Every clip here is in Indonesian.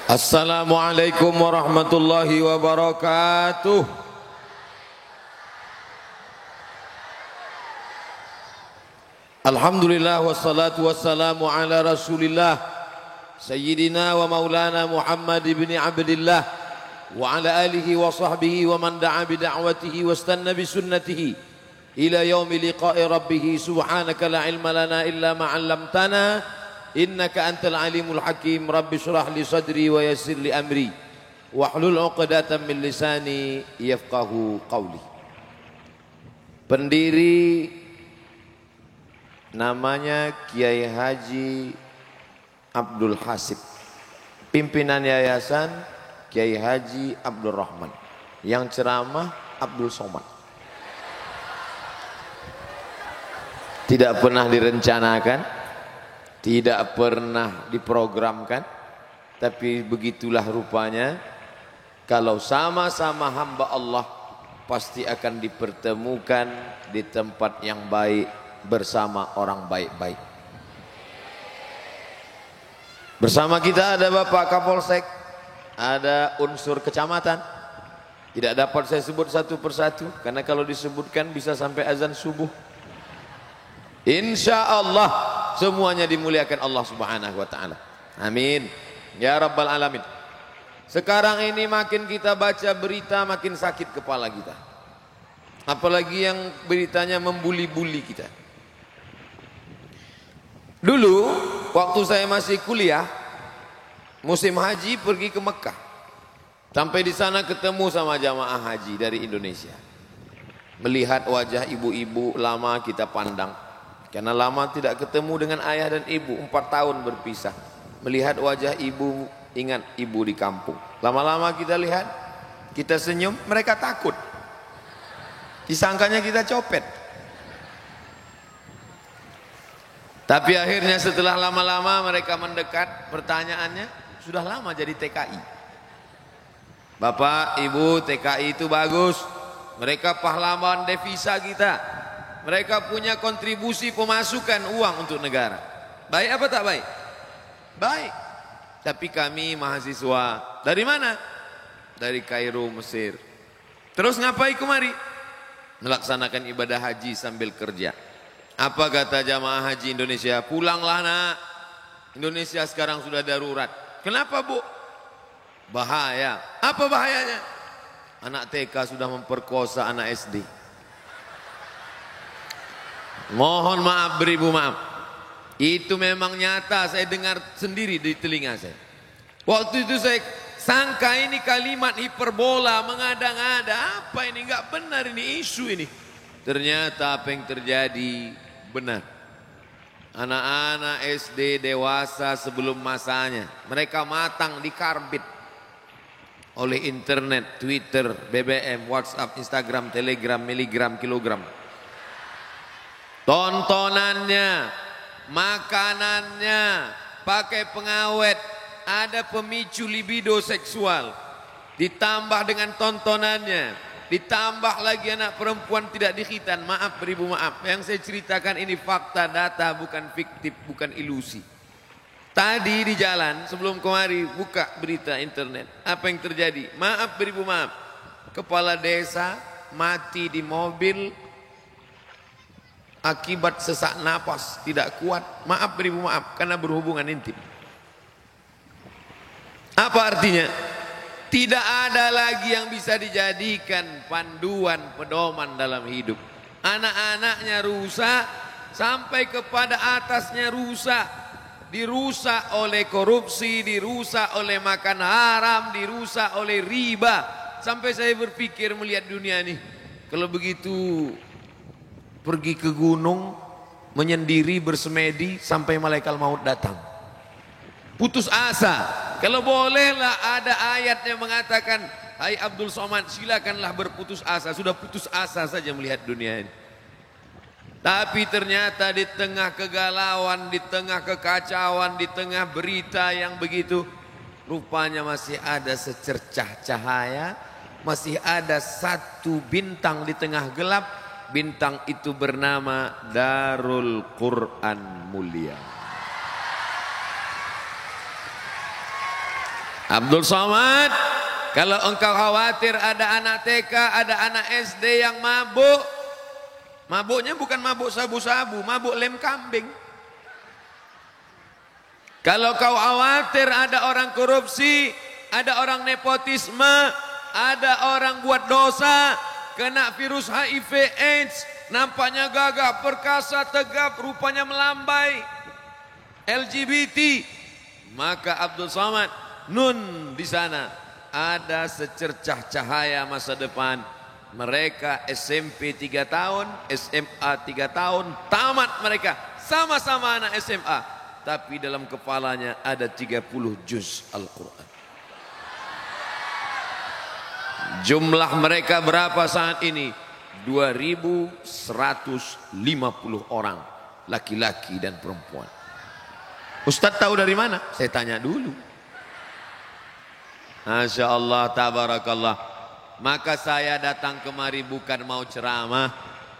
Assalamualaikum warahmatullahi wabarakatuh. Alhamdulillah wassalatu wassalamu ala Rasulillah Sayyidina wa maulana Muhammad ibn Abdillah wa ala alihi wa sahbihi wa man da'a bida'watihi wastanna bisunnatihi ila yaumi liqa'i rabbih. Subhanaka la ilma lana illa ma 'allamtana innaka antal alimul hakim. Rabbi shrah li sadri wa yassir li amri wahlul 'uqdatam min lisani yafqahu qawli. Pendiri namanya Kiai Haji Abdul Hasib, pimpinan yayasan Kiai Haji Abdul Rahman, yang ceramah Abdul Somad. Tidak pernah direncanakan, tidak pernah diprogramkan, tapi begitulah rupanya. Kalau sama-sama hamba Allah pasti akan dipertemukan di tempat yang baik bersama orang baik-baik. Bersama kita ada Bapak Kapolsek, ada unsur kecamatan. Tidak dapat saya sebut satu persatu karena kalau disebutkan bisa sampai azan subuh. Insya Allah semuanya dimuliakan Allah Subhanahu wa ta'ala. Amin ya rabbal alamin. Sekarang ini makin kita baca berita makin sakit kepala kita, apalagi yang beritanya membuli-buli kita. Dulu waktu saya masih kuliah musim haji, pergi ke Mekah. Sampai di sana ketemu sama jamaah haji dari Indonesia. Melihat wajah ibu-ibu lama kita pandang, karena lama tidak ketemu dengan ayah dan ibu, 4 tahun berpisah. Melihat wajah ibu, ingat ibu di kampung. Lama-lama kita lihat, kita senyum, mereka takut. Disangkanya kita copet. Tapi akhirnya setelah lama-lama mereka mendekat, pertanyaannya, sudah lama jadi TKI. Bapak, Ibu, TKI itu bagus. Mereka pahlawan devisa kita. Mereka punya kontribusi pemasukan uang untuk negara. Baik apa tak baik? Baik. Tapi kami mahasiswa dari mana? Dari Kairo, Mesir. Terus ngapain kemari? Melaksanakan ibadah haji sambil kerja. Apa kata jamaah haji Indonesia? Pulanglah nak, Indonesia sekarang sudah darurat. Kenapa bu? Bahaya. Apa bahayanya? Anak TK sudah memperkosa anak SD. Mohon maaf beribu maaf. Itu memang nyata, saya dengar sendiri di telinga saya. Waktu itu saya sangka ini kalimat hiperbola, mengada-ngada. Apa ini? Enggak benar ini, isu ini. Ternyata apa yang terjadi benar. Anak-anak SD dewasa sebelum masanya, mereka matang di karbit oleh internet, Twitter, BBM, WhatsApp, Instagram, Telegram, miligram, kilogram. Tontonannya, makanannya, pakai pengawet, ada pemicu libido seksual, ditambah dengan tontonannya. Ditambah lagi anak perempuan tidak dikhitan. Maaf beribu maaf, yang saya ceritakan ini fakta, data, bukan fiktif, bukan ilusi. Tadi di jalan sebelum kemari buka berita internet, apa yang terjadi? Maaf beribu maaf, kepala desa mati di mobil akibat sesak napas, tidak kuat. Maaf beribu maaf, karena berhubungan intim. Apa artinya? Tidak ada lagi yang bisa dijadikan panduan pedoman dalam hidup. Anak-anaknya rusak, sampai kepada atasnya rusak. Dirusak oleh korupsi, dirusak oleh makan haram, dirusak oleh riba. Sampai saya berpikir melihat dunia ini, kalau begitu pergi ke gunung, menyendiri, bersemedi sampai malaikat maut datang. Putus asa. Kalau bolehlah ada ayat yang mengatakan, hai Abdul Somad, silakanlah berputus asa. Sudah putus asa saja melihat dunia ini. Tapi ternyata di tengah kegalauan, di tengah kekacauan, di tengah berita yang begitu, rupanya masih ada secercah cahaya, masih ada satu bintang di tengah gelap. Bintang itu bernama Darul Quran Mulia. Abdul Somad, kalau engkau khawatir ada anak TK, ada anak SD yang mabuk, mabuknya bukan mabuk sabu-sabu, mabuk lem kambing. Kalau kau khawatir ada orang korupsi, ada orang nepotisme, ada orang buat dosa, kena virus HIV AIDS, nampaknya gagah, perkasa, tegap, rupanya melambai, LGBT, maka Abdul Somad, nun di sana ada secercah cahaya masa depan. Mereka SMP 3 tahun, SMA 3 tahun, tamat mereka, sama-sama anak SMA, tapi dalam kepalanya ada 30 juz Al-Quran. Jumlah mereka berapa saat ini? 2.150 orang, laki-laki dan perempuan. Ustadz tahu dari mana? Saya tanya dulu. Masya Allah, tabarakallah. Maka saya datang kemari bukan mau ceramah,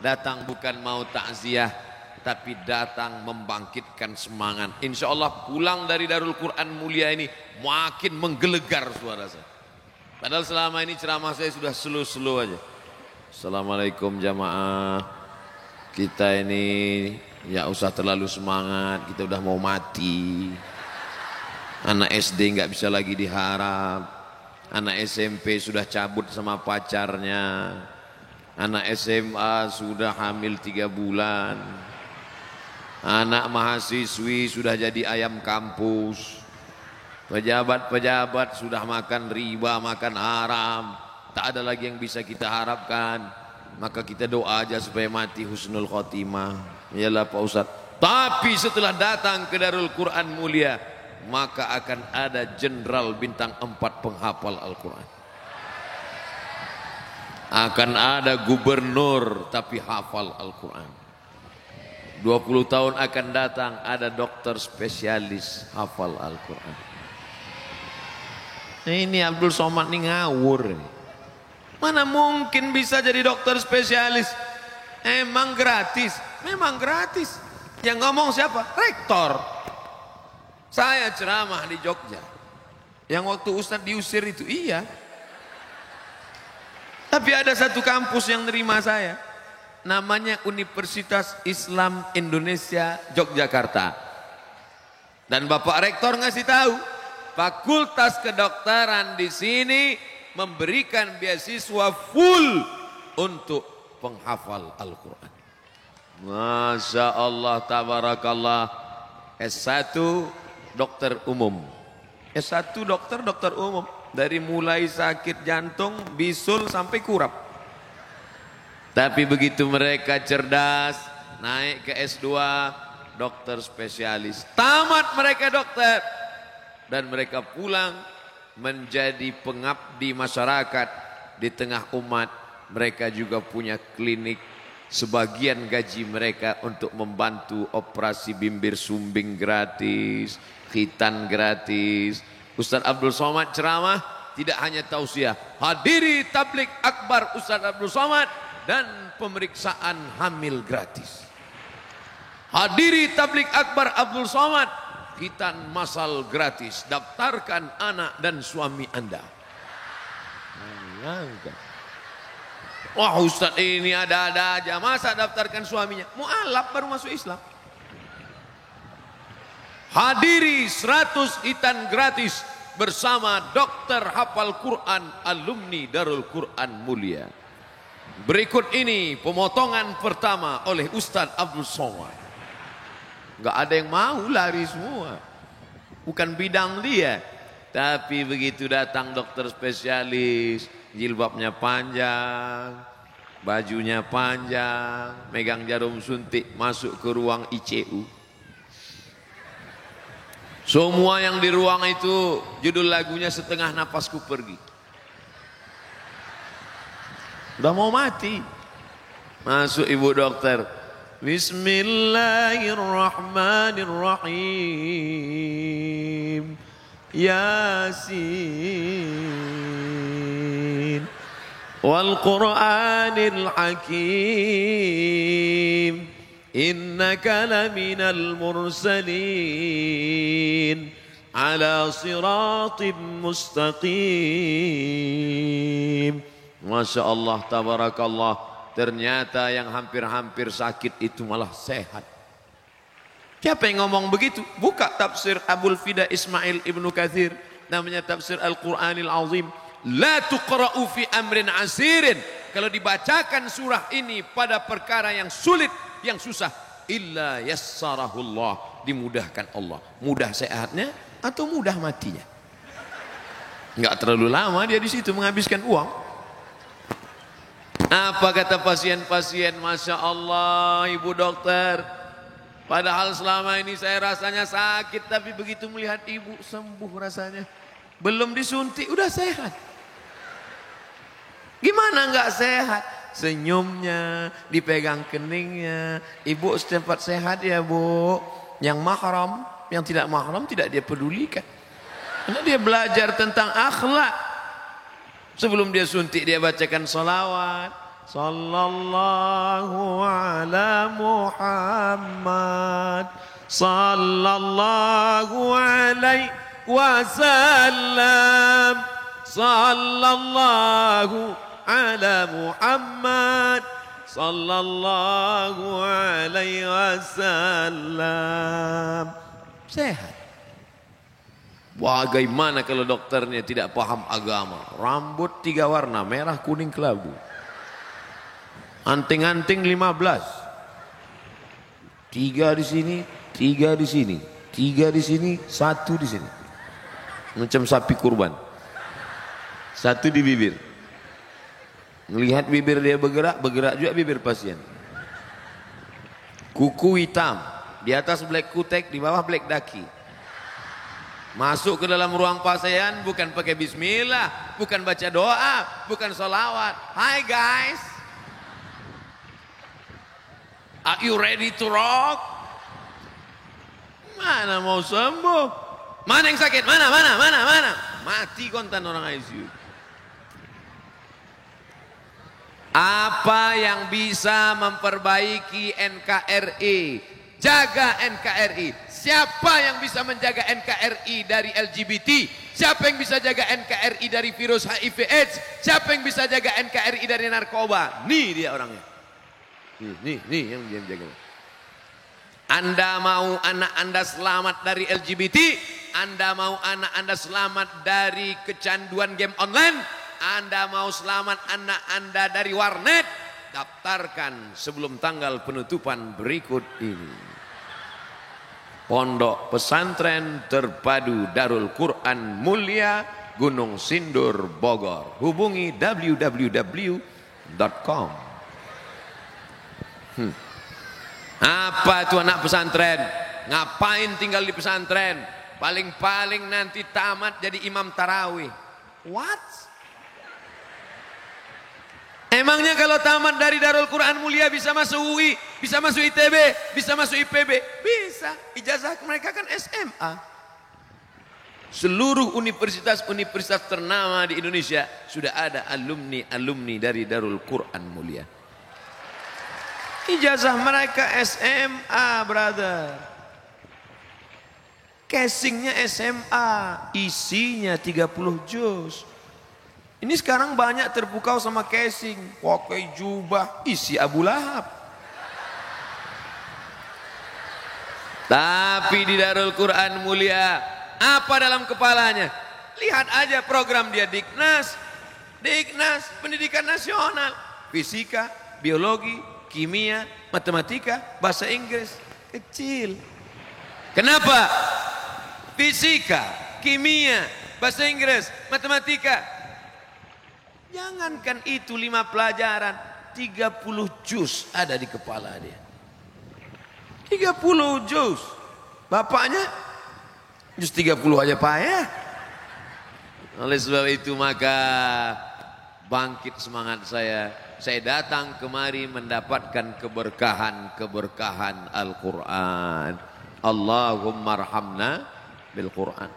datang bukan mau takziah, tapi datang membangkitkan semangat. Insya Allah pulang dari Darul Quran mulia ini makin menggelegar suara saya. Padahal selama ini ceramah saya sudah slow-slow aja. Assalamualaikum jamaah. Kita ini ya usah terlalu semangat, kita udah mau mati. Anak SD nggak bisa lagi diharap. Anak SMP sudah cabut sama pacarnya. Anak SMA sudah hamil 3 bulan. Anak mahasiswi sudah jadi ayam kampus. Pejabat-pejabat sudah makan riba, makan haram. Tak ada lagi yang bisa kita harapkan. Maka kita doa aja supaya mati husnul khotimah. Iyalah Pak Ustadz. Tapi setelah datang ke Darul Quran mulia, maka akan ada jenderal bintang 4 penghafal Al-Quran. Akan ada gubernur tapi hafal Al-Quran. 20 tahun akan datang ada dokter spesialis hafal Al-Quran. Ini Abdul Somad ini ngawur. Mana mungkin bisa jadi dokter spesialis? Emang gratis? Memang gratis. Yang ngomong siapa? Rektor. Saya ceramah di Jogja. Yang waktu Ustadz diusir itu, iya. Tapi ada satu kampus yang nerima saya. Namanya Universitas Islam Indonesia Yogyakarta. Dan Bapak Rektor ngasih tahu, Fakultas Kedokteran di sini memberikan beasiswa full untuk penghafal Al-Quran. Masya Allah, tabarakallah. S1 dokter umum. S1 dokter umum. Dari mulai sakit jantung, bisul sampai kurap. Tapi begitu mereka cerdas, naik ke S2, dokter spesialis. Tamat mereka dokter. Dan mereka pulang menjadi pengabdi masyarakat di tengah umat. Mereka juga punya klinik. Sebagian gaji mereka untuk membantu operasi bimbir sumbing gratis, khitan gratis. Ustaz Abdul Somad ceramah tidak hanya tausiah, hadiri tablik akbar Ustaz Abdul Somad dan pemeriksaan hamil gratis. Hadiri tablik akbar Abdul Somad, khitan masal gratis. Daftarkan anak dan suami Anda. Wah Ustaz ini ada-ada aja. Masa daftarkan suaminya? Mu'alaf baru masuk Islam. Hadiri 100 khitan gratis bersama dokter hafal Quran alumni Darul Quran mulia. Berikut ini pemotongan pertama oleh Ustaz Abdul Somad. Gak ada yang mau, lari semua. Bukan bidang dia. Tapi begitu datang dokter spesialis, jilbabnya panjang, bajunya panjang, megang jarum suntik, masuk ke ruang ICU. Semua yang di ruang itu judul lagunya Setengah Napasku Pergi. Udah mau mati. Masuk ibu dokter. Bismillahirrahmanirrahim. Yasin wal Qur'anil Hakim innaka laminal mursalin ala siratim mustaqim. Masya Allah, tabarakallah. Ternyata yang hampir-hampir sakit itu malah sehat. Siapa yang ngomong begitu? Buka tafsir Abul Fida Ismail Ibnu Katsir, namanya tafsir Al-Qur'anil Azim. La tuqra'u fi amrin asirin. Kalau dibacakan surah ini pada perkara yang sulit, yang susah, illa yassarahullah, dimudahkan Allah. Mudah sehatnya atau mudah matinya. Enggak terlalu lama dia di situ menghabiskan uang. Apa kata pasien-pasien? Masya Allah, ibu dokter, padahal selama ini saya rasanya sakit, tapi begitu melihat ibu sembuh rasanya. Belum disuntik udah sehat. Gimana enggak sehat? Senyumnya, dipegang keningnya. Ibu setempat sehat ya bu. Yang mahram, yang tidak mahram tidak dia pedulikan. Karena dia belajar tentang akhlak. Sebelum dia suntik dia bacakan salawat. Sallallahu ala Muhammad. Sallallahu alaihi wasallam. Sallallahu ala Muhammad. Sallallahu alaihi wasallam. Sehat. Bagaimana kalau dokternya tidak paham agama? Rambut 3 warna, merah, kuning, kelabu. Anting-anting 15. 3 di sini, 3 di sini, 3 di sini, 1 di sini. Macam sapi kurban. 1 di bibir. Melihat bibir dia bergerak, bergerak juga bibir pasien. Kuku hitam, di atas black kutek, di bawah black daki. Masuk ke dalam ruang pasien bukan pakai bismillah, bukan baca doa, bukan sholawat. Hi guys, are you ready to rock? Mana mau sembuh? Mana yang sakit? Mana? Mati kontan orang ICU. Apa yang bisa memperbaiki NKRI? Jaga NKRI. Siapa yang bisa menjaga NKRI dari LGBT? Siapa yang bisa jaga NKRI dari virus HIV AIDS? Siapa yang bisa jaga NKRI dari narkoba? Nih dia orangnya. Nih yang dia jaga. Anda mau anak Anda selamat dari LGBT? Anda mau anak Anda selamat dari kecanduan game online? Anda mau selamat anak Anda dari warnet? Daftarkan sebelum tanggal penutupan berikut ini. Pondok Pesantren Terpadu Darul Quran Mulia, Gunung Sindur, Bogor. Hubungi www.com. Apa itu anak pesantren? Ngapain tinggal di pesantren? Paling-paling nanti tamat jadi imam tarawih. What? Emangnya kalau tamat dari Darul Quran Mulia bisa masuk UI, bisa masuk ITB, bisa masuk IPB? Bisa. Ijazah mereka kan SMA. Seluruh universitas-universitas ternama di Indonesia sudah ada alumni dari Darul Quran Mulia. Ijazah mereka SMA, brother. Casingnya SMA, isinya 30 juz. Ini sekarang banyak terpukau sama casing, pakai jubah, isi Abu Lahab. Tapi di Darul Quran Mulia, apa dalam kepalanya? Lihat aja program dia Diknas, Pendidikan Nasional, Fisika, Biologi, Kimia, Matematika, Bahasa Inggris, kecil. Kenapa? Fisika, Kimia, Bahasa Inggris, Matematika. Jangankan itu 5 pelajaran, 30 juz ada di kepala dia. 30 juz. Bapaknya juz 30 aja payah. Oleh sebab itu maka bangkit semangat saya. Saya datang kemari mendapatkan keberkahan Al-Quran. Allahumma arhamna bil Quran.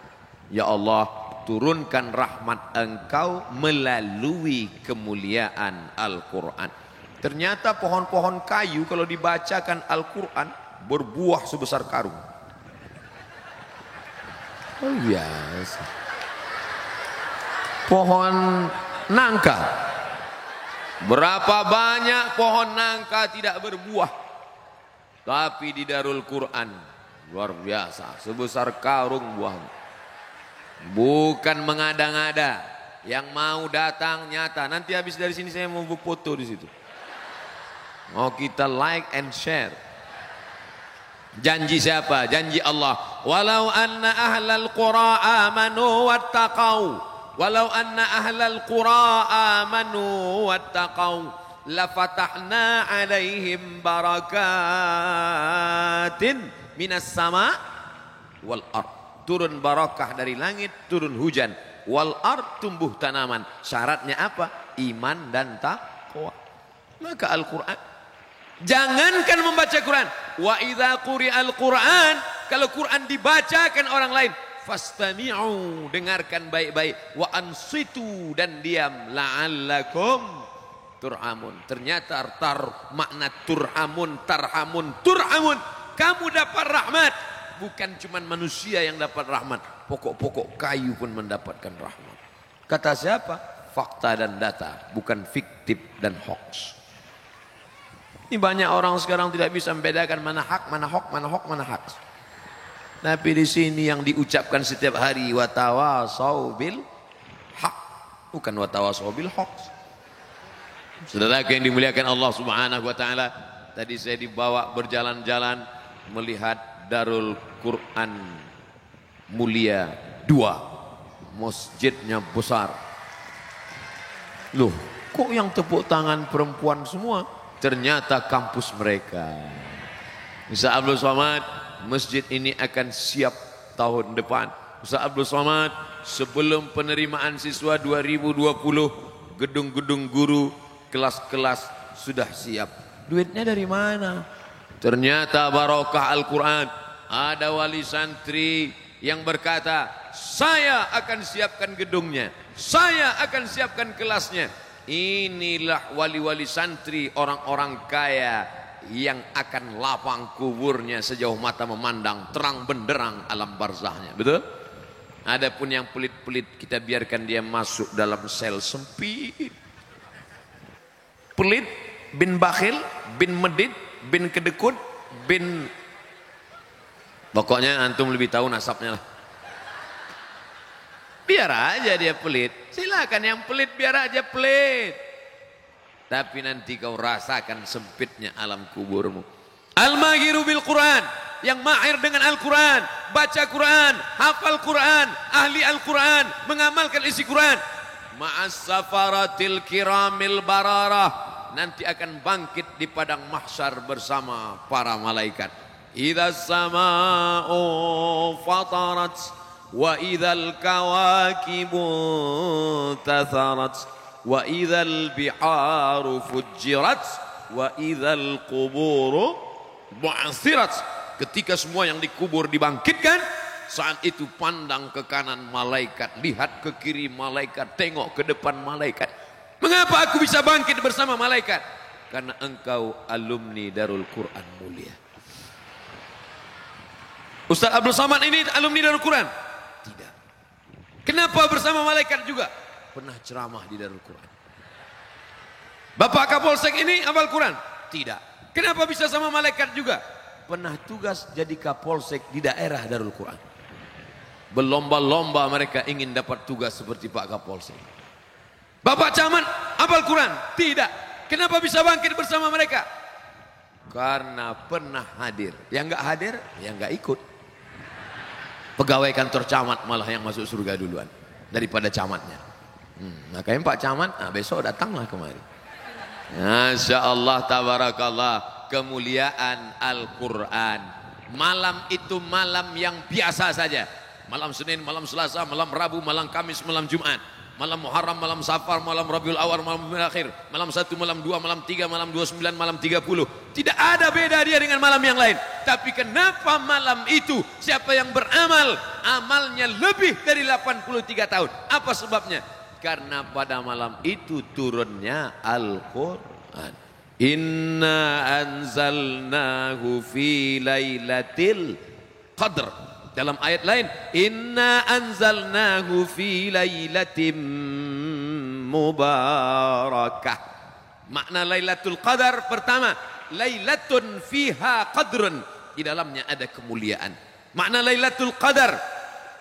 Ya Allah, turunkan rahmat Engkau melalui kemuliaan Al-Quran. Ternyata pohon-pohon kayu kalau dibacakan Al-Quran berbuah sebesar karung. Oh biasa. Pohon nangka. Berapa banyak pohon nangka tidak berbuah. Tapi di Darul Quran luar biasa, sebesar karung buah. Bukan mengada-ngada. Yang mau datang nyata. Nanti habis dari sini saya mau foto di situ. Mau kita like and share. Janji siapa? Janji Allah. Walau anna ahlal qura amanu wattaqau. Walau anna ahlal qura amanu wattaqau lafatahna alaihim barakatin minas sama wal ard. Turun barakah dari langit, turun hujan. Wal ard, tumbuh tanaman. Syaratnya apa? Iman dan taqwa. Maka Al-Quran, jangankan membaca Quran, wa idza quri'al Quran, kalau Quran dibacakan orang lain, fastami'u, dengarkan baik-baik, wa ansitu, dan diam, la'allakum turhamun. Ternyata makna turhamun, tarhamun, turhamun, kamu dapat rahmat. Bukan cuma manusia yang dapat rahmat, pokok-pokok kayu pun mendapatkan rahmat. Kata siapa? Fakta dan data, bukan fiktif dan hoax. Ini banyak orang sekarang tidak bisa membedakan mana hak, mana hoax, mana hoax, mana hak. Tapi di sini yang diucapkan setiap hari, watawasau bil hak, bukan watawasau bil hoax. Saudara yang dimuliakan Allah Subhanahu wa taala, tadi saya dibawa berjalan-jalan melihat Darul Quran Mulia 2. Masjidnya besar. Loh, kok yang tepuk tangan perempuan semua? Ternyata kampus mereka. Ustaz Abdul Somad, masjid ini akan siap tahun depan. Ustaz Abdul Somad, sebelum penerimaan siswa 2020, gedung-gedung guru, kelas-kelas sudah siap. Duitnya dari mana? Ternyata barokah Al-Quran. Ada wali santri yang berkata, saya akan siapkan gedungnya, saya akan siapkan kelasnya. Inilah wali-wali santri, orang-orang kaya yang akan lapang kuburnya sejauh mata memandang, terang benderang alam barzahnya. Betul? Adapun yang pelit-pelit, kita biarkan dia masuk dalam sel sempit. Pelit, bin bakhil, bin medit, bin kedekut, bin, pokoknya antum lebih tahu nasabnya lah. Biar aja dia pelit, silakan yang pelit biar aja pelit. Tapi nanti kau rasakan sempitnya alam kuburmu. Al-mahiru bil Quran, yang mahir dengan Al-Quran, baca Quran, hafal Quran, ahli Al-Quran, mengamalkan isi Quran. Ma'as safaratil kiramil bararah, nanti akan bangkit di padang mahsyar bersama para malaikat. Idza sama'u fatarat wa idzal kawakibu tatharat wa idzal biharu fujirat wa idzal quburu bu'athirat. Ketika semua yang dikubur dibangkitkan, saat itu pandang ke kanan malaikat, lihat ke kiri malaikat, tengok ke depan malaikat. Mengapa aku bisa bangkit bersama malaikat? Karena engkau alumni Darul Quran Mulia. Ustaz Abdul Somad ini alumni Darul Quran? Tidak. Kenapa bersama malaikat juga? Pernah ceramah di Darul Quran. Bapak Kapolsek ini hafal Quran? Tidak. Kenapa bisa sama malaikat juga? Pernah tugas jadi Kapolsek di daerah Darul Quran. Berlomba-lomba mereka ingin dapat tugas seperti Pak Kapolsek. Bapak Camat hafal Quran? Tidak. Kenapa bisa bangkit bersama mereka? Karena pernah hadir. Yang enggak hadir, yang enggak ikut. Pegawai kantor camat malah yang masuk surga duluan daripada camatnya. Makanya Pak Camat, besok datanglah kemari. Masya Allah, tabarakallah, kemuliaan Al-Quran. Malam itu malam yang biasa saja. Malam Senin, malam Selasa, malam Rabu, malam Kamis, malam Jumat. Malam Muharram, malam Safar, malam Rabiul Awal, malam Rabiul Akhir, malam 1, malam 2, malam 3, malam 29, malam 30. Tidak ada beda dia dengan malam yang lain. Tapi kenapa malam itu siapa yang beramal, amalnya lebih dari 83 tahun? Apa sebabnya? Karena pada malam itu turunnya Al-Quran. Inna anzalnahu fi lailatul qadr. Dalam ayat lain, inna anzalnahu fi lailatin mubarakah. Makna Lailatul Qadar pertama, lailatun fiha qadrun, di dalamnya ada kemuliaan. Makna Lailatul Qadar,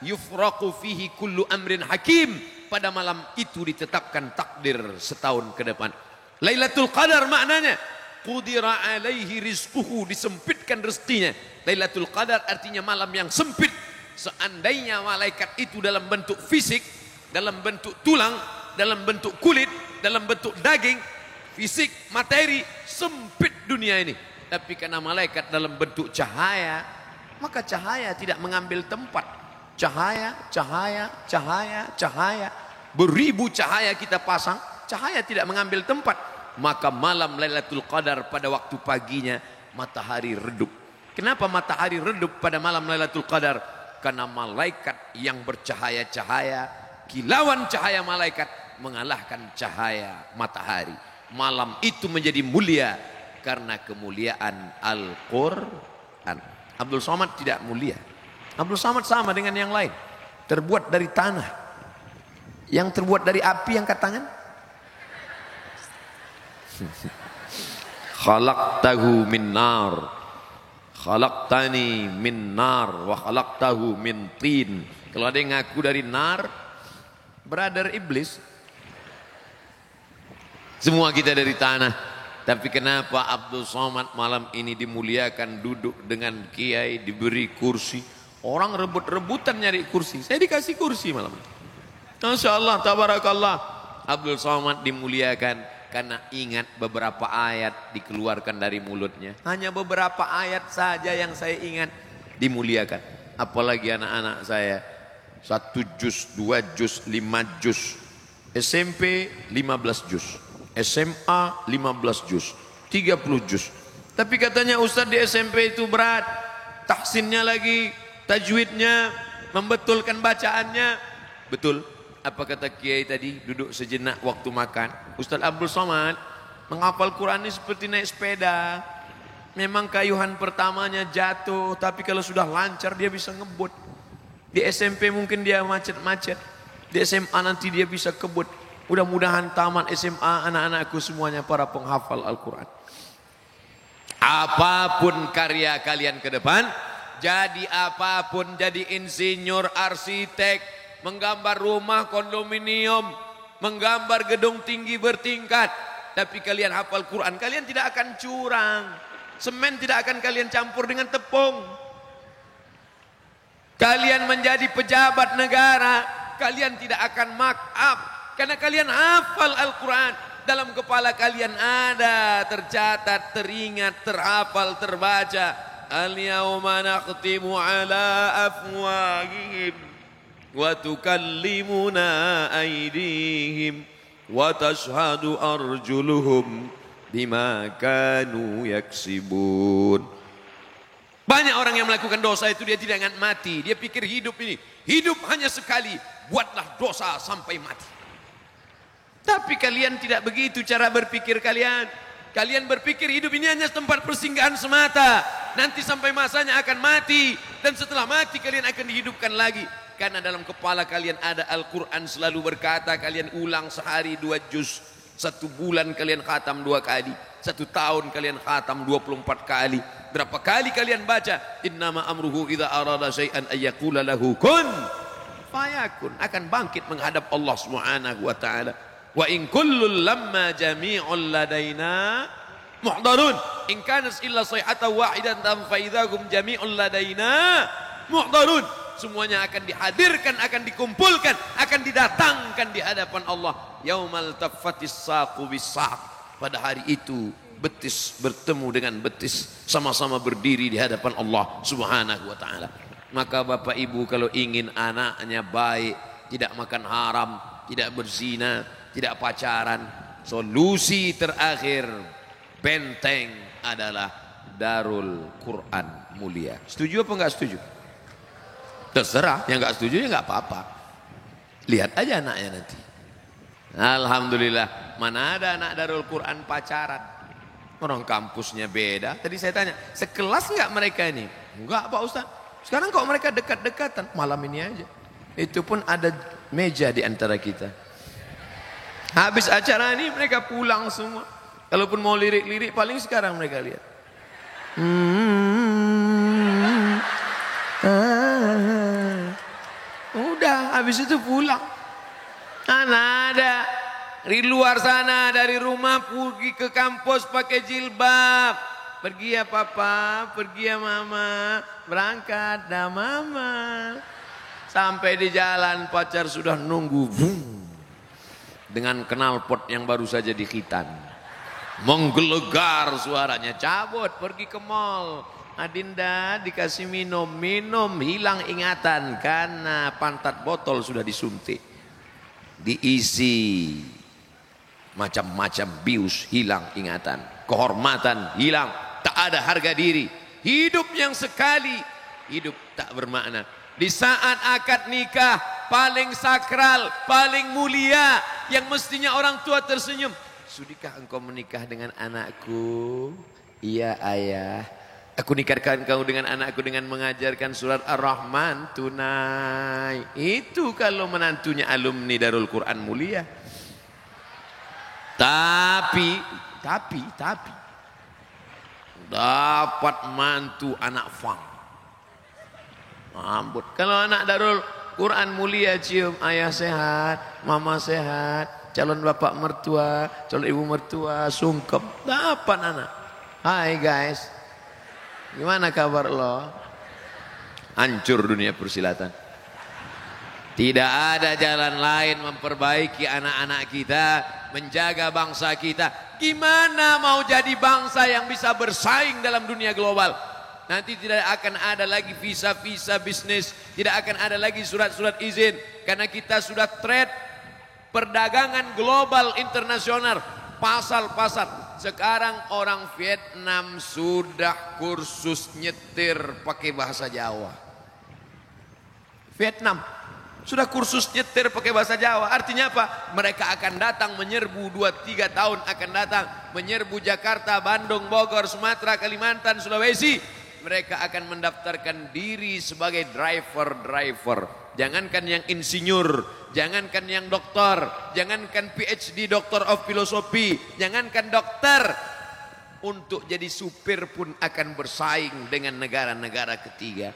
yufraqu fihi kullu amrin hakim, pada malam itu ditetapkan takdir setahun ke depan. Lailatul Qadar maknanya qudira alaihi rizquhu, disempitkan rezekinya. Lailatul Qadar artinya malam yang sempit. Seandainya malaikat itu dalam bentuk fisik, dalam bentuk tulang, dalam bentuk kulit, dalam bentuk daging, fisik, materi, sempit dunia ini. Tapi karena malaikat dalam bentuk cahaya, maka cahaya tidak mengambil tempat. Cahaya, cahaya, cahaya, cahaya. Beribu cahaya kita pasang, cahaya tidak mengambil tempat. Maka malam Lailatul Qadar pada waktu paginya matahari redup. Kenapa matahari redup pada malam Lailatul Qadar? Karena malaikat yang bercahaya-cahaya, kilauan cahaya malaikat mengalahkan cahaya matahari. Malam itu menjadi mulia karena kemuliaan Al-Quran. Abdul Somad tidak mulia. Abdul Somad sama dengan yang lain, terbuat dari tanah. Yang terbuat dari api angkat tangan. Khalaqtahu min nar, khalaqtani min nar, wa khalaqtahu min tin. Kalau ada yang ngaku dari nar, brother iblis. Semua kita dari tanah. Tapi kenapa Abdul Somad malam ini dimuliakan, duduk dengan kiai, diberi kursi. Orang rebut-rebutan nyari kursi, saya dikasih kursi malam ini. Masya Allah, tabarakallah. Abdul Somad dimuliakan karena ingat beberapa ayat dikeluarkan dari mulutnya. Hanya beberapa ayat saja yang saya ingat, dimuliakan. Apalagi anak-anak saya, 1 juz, 2 juz, 5 juz, SMP 15 juz, SMA 15 juz, 30 juz. Tapi katanya Ustaz di SMP itu berat, tahsinnya lagi, tajwidnya, membetulkan bacaannya. Betul. Apa kata kiai tadi, duduk sejenak waktu makan. Ustaz Abdul Somad menghafal Quran ini seperti naik sepeda. Memang kayuhan pertamanya jatuh, tapi kalau sudah lancar dia bisa ngebut. Di SMP mungkin dia macet-macet, di SMA nanti dia bisa kebut. Mudah-mudahan tamat SMA anak-anakku semuanya para penghafal Al-Quran. Apapun karya kalian ke depan, jadi apapun, jadi insinyur, arsitek, menggambar rumah kondominium, menggambar gedung tinggi bertingkat, tapi kalian hafal Quran, kalian tidak akan curang. Semen tidak akan kalian campur dengan tepung. Kalian menjadi pejabat negara, kalian tidak akan mark up karena kalian hafal Al-Quran. Dalam kepala kalian ada, tercatat, teringat, terhafal, terbaca. Al-yawma nakhtimu ala afwahihim wa tukallimuna aydihim wa tashhadu arjuluhum bima kanu yaksibun. Banyak orang yang melakukan dosa itu dia tidak ingat mati. Dia pikir hidup ini, hidup hanya sekali, buatlah dosa sampai mati. Tapi kalian tidak begitu cara berpikir kalian. Kalian berpikir hidup ini hanya tempat persinggahan semata. Nanti sampai masanya akan mati, dan setelah mati kalian akan dihidupkan lagi. Karena dalam kepala kalian ada Al-Quran selalu berkata, kalian ulang sehari 2 juz. 1 bulan kalian khatam 2 kali. 1 tahun kalian khatam 24 kali. Berapa kali kalian baca innama amruhu idza arada syai'an ayyaqula lahu kun fayakun. Akan bangkit menghadap Allah Subhanahu wa taala. Wa in kullul lamma jami'un ladaina muhdarun. In kanas illa sayhatan wahidatan fa idzahum jami'un ladaina muhdarun. Semuanya akan dihadirkan, akan dikumpulkan, akan didatangkan di hadapan Allah. Yaumal taffatis saqu bis-saq. Pada hari itu betis bertemu dengan betis, sama-sama berdiri di hadapan Allah Subhanahu wa taala. Maka Bapak Ibu kalau ingin anaknya baik, tidak makan haram, tidak berzina, tidak pacaran, solusi terakhir benteng adalah Darul Quran mulia. Setuju apa enggak setuju? Terserah, yang enggak setuju ya enggak apa-apa. Lihat aja anaknya nanti. Alhamdulillah, mana ada anak Darul Quran pacaran? Orang kampusnya beda. Tadi saya tanya, sekelas enggak mereka ini? Enggak Pak Ustaz. Sekarang kok mereka dekat-dekatan, malam ini aja. Itu pun ada meja di antara kita. Habis acara ini mereka pulang semua. Kalaupun mau lirik-lirik paling sekarang mereka lihat. Udah habis itu pulang. Anak ada di luar sana dari rumah pergi ke kampus pakai jilbab. Pergi ya papa, pergi ya mama, berangkat dah mama. Sampai di jalan pacar sudah nunggu. Dengan knalpot yang baru saja dikhitan. Menggelegar suaranya, cabut pergi ke mall. Adinda dikasih minum, hilang ingatan karena pantat botol sudah disuntik. Diisi macam-macam bius, hilang ingatan. Kehormatan hilang, tak ada harga diri. Hidup yang sekali, hidup tak bermakna. Di saat akad nikah paling sakral, paling mulia, yang mestinya orang tua tersenyum. Sudikah engkau menikah dengan anakku? Iya ayah. Aku nikahkan kau dengan anakku dengan mengajarkan surat Ar-Rahman tunai. Itu kalau menantunya alumni Darul Quran mulia. Tapi dapat mantu anak fang. Ambut. Kalau anak Darul Quran mulia cium ayah sehat, mama sehat. Calon bapak mertua, calon ibu mertua, sungkep, dapat anak. Hai guys, gimana kabar lo? Hancur dunia persilatan. Tidak ada jalan lain memperbaiki anak-anak kita, menjaga bangsa kita. Gimana mau jadi bangsa yang bisa bersaing dalam dunia global? Nanti tidak akan ada lagi visa-visa bisnis, tidak akan ada lagi surat-surat izin, karena kita sudah trade. Perdagangan global internasional, pasar-pasar. Sekarang orang Vietnam sudah kursus nyetir pakai bahasa Jawa. Vietnam sudah kursus nyetir pakai bahasa Jawa. Artinya apa? Mereka akan datang menyerbu 2-3 tahun akan datang. Menyerbu Jakarta, Bandung, Bogor, Sumatera, Kalimantan, Sulawesi. Mereka akan mendaftarkan diri sebagai driver. Jangankan yang insinyur, jangankan yang doktor, jangankan PhD Doctor of Philosophy, jangankan dokter, untuk jadi supir pun akan bersaing dengan negara-negara ketiga.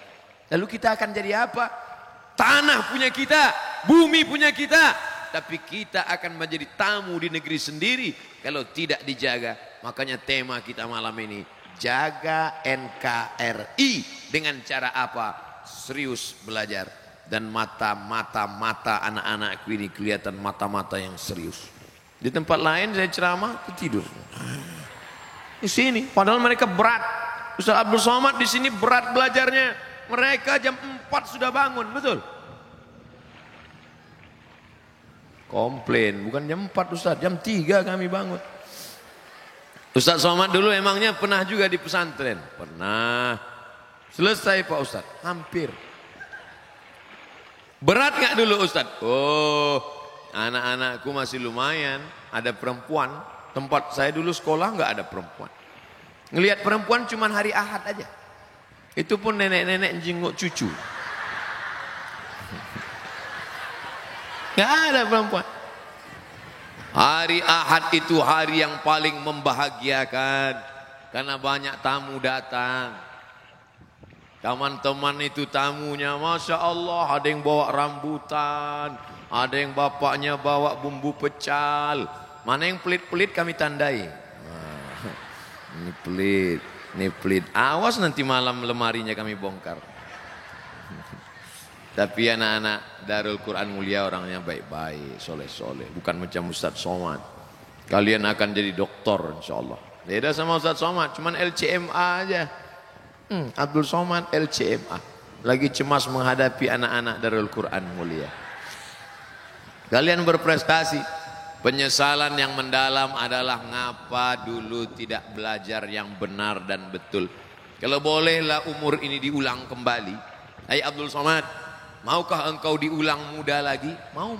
Lalu kita akan jadi apa? Tanah punya kita, bumi punya kita, tapi kita akan menjadi tamu di negeri sendiri kalau tidak dijaga. Makanya tema kita malam ini, jaga NKRI. Dengan cara apa? Serius belajar. Dan mata anak-anakku ini kelihatan mata-mata yang serius. Di tempat lain saya ceramah tidur. Di sini padahal mereka berat. Ustaz Abdul Somad di sini berat belajarnya. Mereka jam 4 sudah bangun, betul? Komplain, bukan jam 4 Ustaz, jam 3 kami bangun. Ustaz Somad dulu emangnya pernah juga di pesantren? Pernah. Selesai Pak Ustaz? Hampir. Berat gak dulu Ustaz? Oh, anak-anakku masih lumayan. Ada perempuan. Tempat saya dulu sekolah gak ada perempuan. Ngelihat perempuan cuma hari Ahad aja. Itu pun nenek-nenek jenguk cucu. Gak ada perempuan. Hari Ahad itu hari yang paling membahagiakan. Karena banyak tamu datang. Teman-teman itu tamunya, Masya Allah, ada yang bawa rambutan, ada yang bapaknya bawa bumbu pecal. Mana yang pelit-pelit kami tandai. Ini pelit. Awas nanti malam lemarinya kami bongkar. Tapi anak-anak Darul Quran mulia orangnya baik-baik, soleh-soleh. Bukan macam Ustaz Somad. Kalian akan jadi doktor insya Allah. Beda sama Ustaz Somad, cuman LCMA aja. Abdul Somad LCMA lagi cemas menghadapi anak-anak Darul Quran mulia. Kalian berprestasi. Penyesalan yang mendalam adalah ngapa dulu tidak belajar yang benar dan betul. Kalau bolehlah umur ini diulang kembali. Hai Abdul Somad, maukah engkau diulang muda lagi? Mau.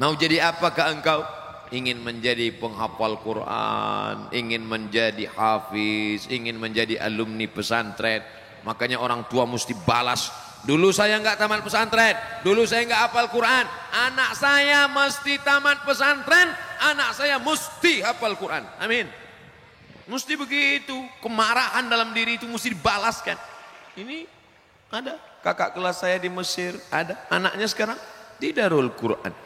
Mau jadi apakah engkau? Ingin menjadi penghafal Quran, ingin menjadi hafiz, ingin menjadi alumni pesantren. Makanya orang tua mesti balas. Dulu saya nggak tamat pesantren, dulu saya nggak hafal Quran. Anak saya mesti tamat pesantren, anak saya mesti hafal Quran. Amin. Mesti begitu. Kemarahan dalam diri itu mesti dibalaskan. Ini ada kakak kelas saya di Mesir, ada anaknya sekarang di Darul Quran.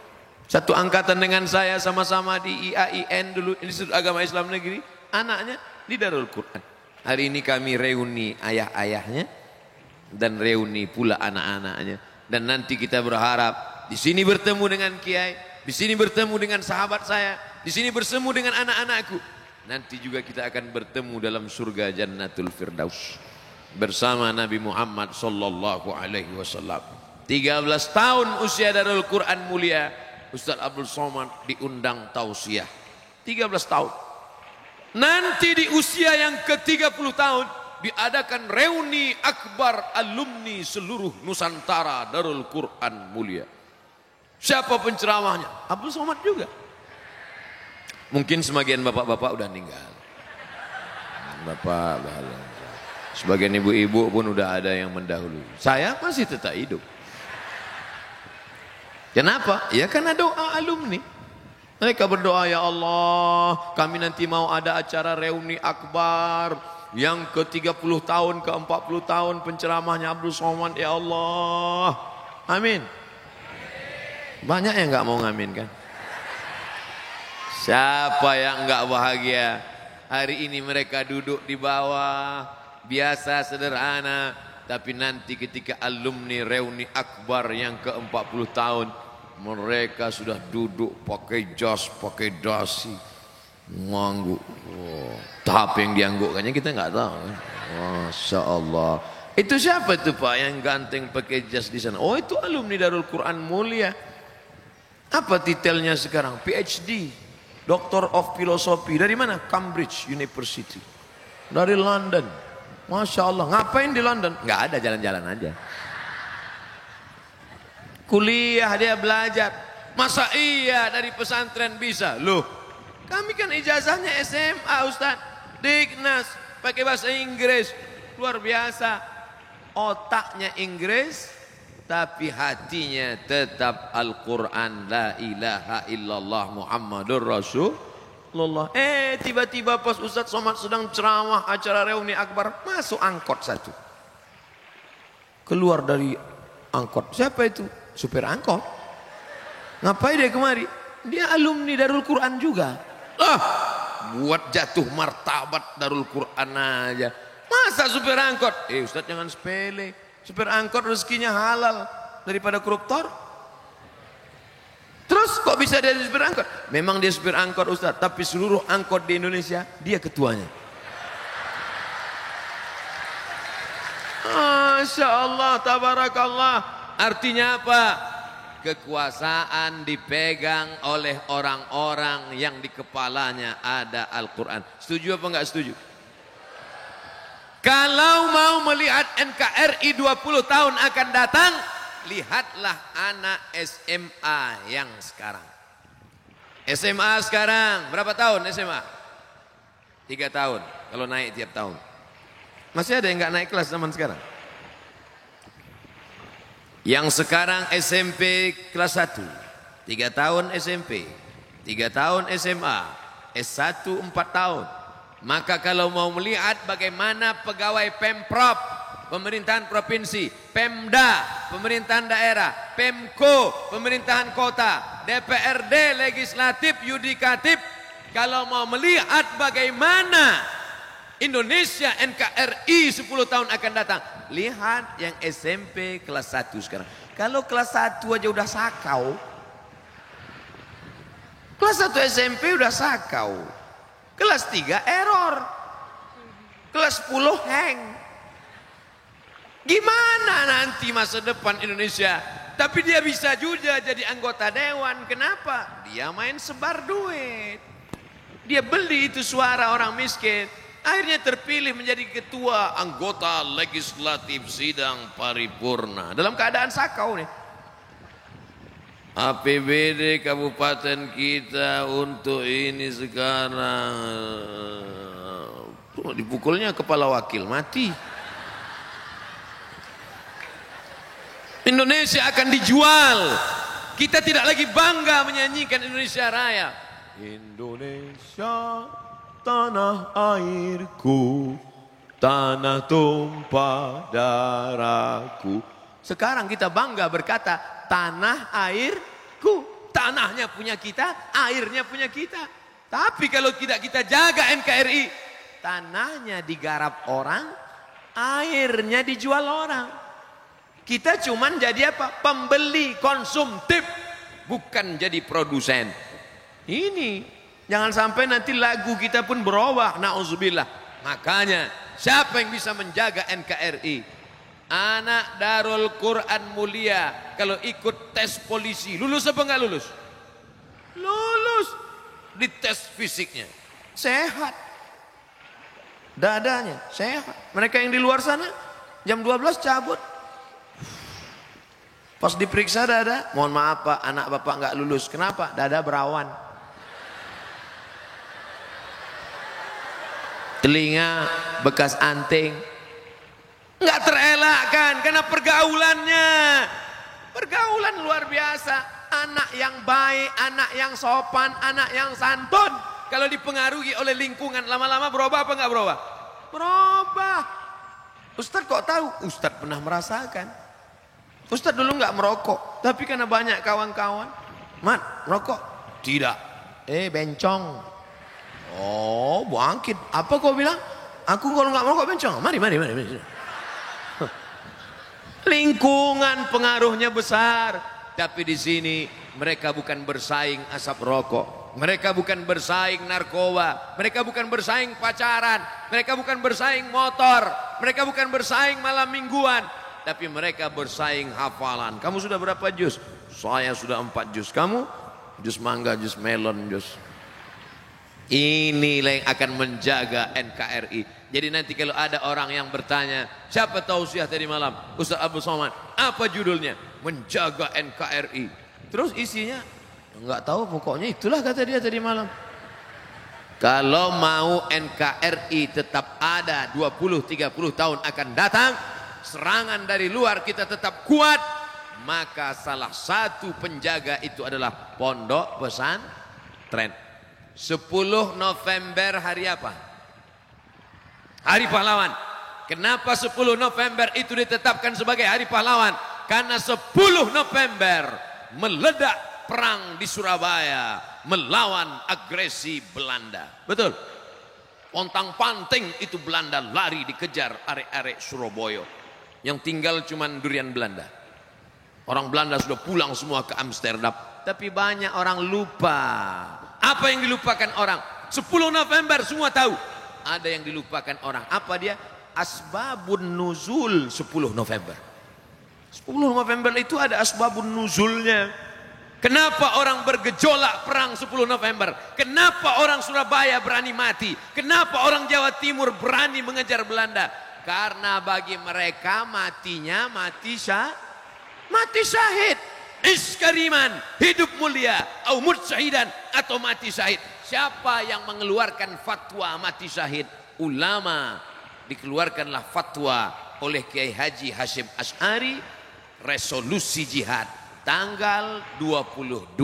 Satu angkatan dengan saya, sama-sama di IAIN dulu, Institut Agama Islam Negeri. Anaknya di Darul Quran. Hari ini kami reuni ayah-ayahnya dan reuni pula anak-anaknya. Dan nanti kita berharap di sini bertemu dengan kiai, di sini bertemu dengan sahabat saya, di sini bertemu dengan anak-anakku. Nanti juga kita akan bertemu dalam surga Jannatul Firdaus bersama Nabi Muhammad sallallahu alaihi wasallam. 13 tahun usia Darul Quran mulia, Ustaz Abdul Somad diundang tausiah. 13 tahun. Nanti di usia yang ke-30 tahun diadakan reuni akbar alumni seluruh Nusantara Darul Quran mulia. Siapa penceramahnya? Abdul Somad juga. Mungkin sebagian bapak-bapak udah meninggal. Bapak, sebagian ibu-ibu pun udah ada yang mendahului. Saya masih tetap hidup. Kenapa? Ya karena doa alumni. Mereka berdoa, ya Allah, kami nanti mau ada acara reuni akbar yang ke-30 tahun, ke-40 tahun penceramahnya Abdul Somad, ya Allah. Amin. Banyak yang nggak mau ngamin kan? Siapa yang nggak bahagia? Hari ini mereka duduk di bawah, biasa sederhana, tapi nanti ketika alumni reuni akbar yang ke-40 tahun, mereka sudah duduk pakai jas, pakai dasi, ngangguk. Oh, tahap yang dianggukkannya kita nggak tahu. Masya Allah. Itu siapa itu Pak yang ganteng pakai jas di sana? Oh itu alumni Darul Quran mulia. Apa titelnya sekarang? PhD, Doctor of Philosophy. Dari mana? Cambridge University. Dari London. Masya Allah. Ngapain di London? Nggak ada, jalan-jalan aja. Kuliah dia belajar. Masa iya dari pesantren bisa? Loh, kami kan ijazahnya SMA Ustaz, Dignas, pakai bahasa Inggris. Luar biasa. Otaknya Inggris, tapi hatinya tetap Al-Quran. La ilaha illallah Muhammadur Rasulullah. Tiba-tiba pas Ustaz Somad sedang ceramah acara reuni akbar, masuk angkot satu. Keluar dari angkot. Siapa itu? Supir angkot. Ngapain dia kemari? Dia alumni Darul Quran juga. Buat jatuh martabat Darul Quran aja. Masa supir angkot? Ustaz jangan sepele. Supir angkot rezekinya halal daripada koruptor. Terus kok bisa dia supir angkot? Memang dia supir angkot Ustaz, tapi seluruh angkot di Indonesia dia ketuanya. Masya Allah, tabarakallah. Artinya apa? Kekuasaan dipegang oleh orang-orang yang di kepalanya ada Al-Quran. Setuju apa enggak setuju? Kalau mau melihat NKRI 20 tahun akan datang, lihatlah anak SMA yang sekarang. SMA sekarang, berapa tahun SMA? 3 tahun, kalau naik tiap tahun. Masih ada yang enggak naik kelas zaman sekarang? Yang sekarang SMP kelas 1, 3 tahun SMP, 3 tahun SMA, S1 4 tahun. Maka kalau mau melihat bagaimana pegawai Pemprov, pemerintahan provinsi, Pemda, pemerintahan daerah, Pemko, pemerintahan kota, DPRD, legislatif, yudikatif, kalau mau melihat bagaimana Indonesia NKRI 10 tahun akan datang, lihat yang SMP kelas 1 sekarang. Kalau kelas 1 aja udah sakau, kelas 1 SMP udah sakau, kelas 3 error, kelas 10 hang. Gimana nanti masa depan Indonesia? Tapi dia bisa juga jadi anggota dewan. Kenapa? Dia main sebar duit. Dia beli itu suara orang miskin. Akhirnya terpilih menjadi ketua anggota legislatif sidang paripurna. Dalam keadaan sakau nih. APBD kabupaten kita untuk ini sekarang. Dipukulnya kepala wakil mati. Indonesia akan dijual. Kita tidak lagi bangga menyanyikan Indonesia Raya. Indonesia tanah airku, tanah tumpah darahku. Sekarang kita bangga berkata tanah airku. Tanahnya punya kita, airnya punya kita. Tapi kalau tidak kita jaga NKRI, tanahnya digarap orang, airnya dijual orang. Kita cuman jadi apa? Pembeli, konsumtif, bukan jadi produsen. Ini jangan sampai nanti lagu kita pun berubah. Nauzubillah. Makanya siapa yang bisa menjaga NKRI? Anak Darul Quran Mulia kalau ikut tes polisi, lulus apa enggak lulus? Lulus. Di tes fisiknya sehat, dadanya sehat. Mereka yang di luar sana jam 12 cabut. Pas diperiksa dada, mohon maaf Pak, anak Bapak nggak lulus. Kenapa? Dada berawan. Telinga bekas anting. Nggak terelakkan karena pergaulannya. Pergaulan luar biasa. Anak yang baik, anak yang sopan, anak yang santun. Kalau dipengaruhi oleh lingkungan, lama-lama berubah apa nggak berubah? Berubah. Ustadz kok tahu? Ustadz pernah merasakan. Ustadz dulu nggak merokok, tapi karena banyak kawan-kawan, Mat, merokok? Tidak. Bencong. Oh, bangkit. Apa kau bilang? Aku kalau nggak merokok bencong. Mari. Lingkungan pengaruhnya besar. Tapi di sini mereka bukan bersaing asap rokok. Mereka bukan bersaing narkoba. Mereka bukan bersaing pacaran. Mereka bukan bersaing motor. Mereka bukan bersaing malam mingguan. Tapi mereka bersaing hafalan. Kamu sudah berapa jus? Saya sudah 4 jus. Kamu? Jus mangga, jus melon, jus. Inilah yang akan menjaga NKRI. Jadi nanti kalau ada orang yang bertanya, siapa tausiah tadi malam? Ustaz Abdul Somad. Apa judulnya? Menjaga NKRI. Terus isinya? Enggak tahu, pokoknya itulah kata dia tadi malam. Kalau mau NKRI tetap ada 20-30 tahun akan datang, serangan dari luar kita tetap kuat, maka salah satu penjaga itu adalah pondok pesantren. 10 November hari apa? Hari pahlawan. Kenapa 10 November itu ditetapkan sebagai hari pahlawan? Karena 10 November meledak perang di Surabaya melawan agresi Belanda. Betul? Pontang-panting itu Belanda lari dikejar arek-arek Surabaya. Yang tinggal cuman durian Belanda. Orang Belanda sudah pulang semua ke Amsterdam. Tapi banyak orang lupa. Apa yang dilupakan orang? 10 November semua tahu. Ada yang dilupakan orang. Apa dia? Asbabun nuzul 10 November. 10 November itu ada asbabun nuzulnya. Kenapa orang bergejolak perang 10 November? Kenapa orang Surabaya berani mati? Kenapa orang Jawa Timur berani mengejar Belanda? Karena bagi mereka matinya mati syahid. Iskariman, hidup mulia, au mut syahidan, atau mati syahid. Siapa yang mengeluarkan fatwa mati syahid? Ulama. Dikeluarkanlah fatwa oleh Kiai Haji Hashim Asy'ari, resolusi jihad tanggal 22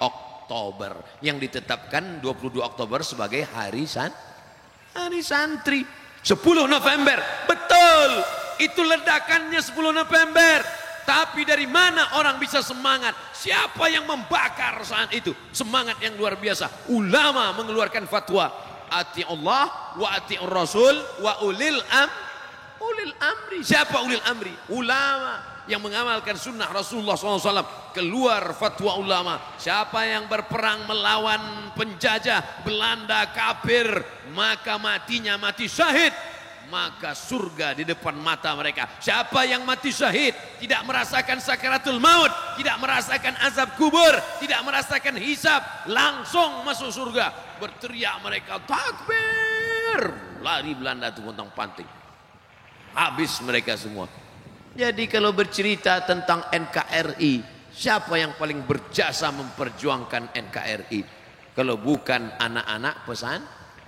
Oktober yang ditetapkan 22 Oktober sebagai hari santri. 10 November, betul, itu ledakannya 10 November. Tapi dari mana orang bisa semangat? Siapa yang membakar saat itu? Semangat yang luar biasa. Ulama mengeluarkan fatwa. Ati Allah wa ati Rasul wa ulil amri. Siapa ulil amri? Ulama yang mengamalkan sunnah Rasulullah SAW. Keluar fatwa ulama. Siapa yang berperang melawan penjajah Belanda kafir, maka matinya mati syahid. Maka surga di depan mata mereka. Siapa yang mati syahid, tidak merasakan sakaratul maut, tidak merasakan azab kubur, tidak merasakan hisab, langsung masuk surga. Berteriak mereka, takbir. Lari Belanda itu pontang-panting. Habis mereka semua. Jadi kalau bercerita tentang NKRI, siapa yang paling berjasa memperjuangkan NKRI? Kalau bukan anak-anak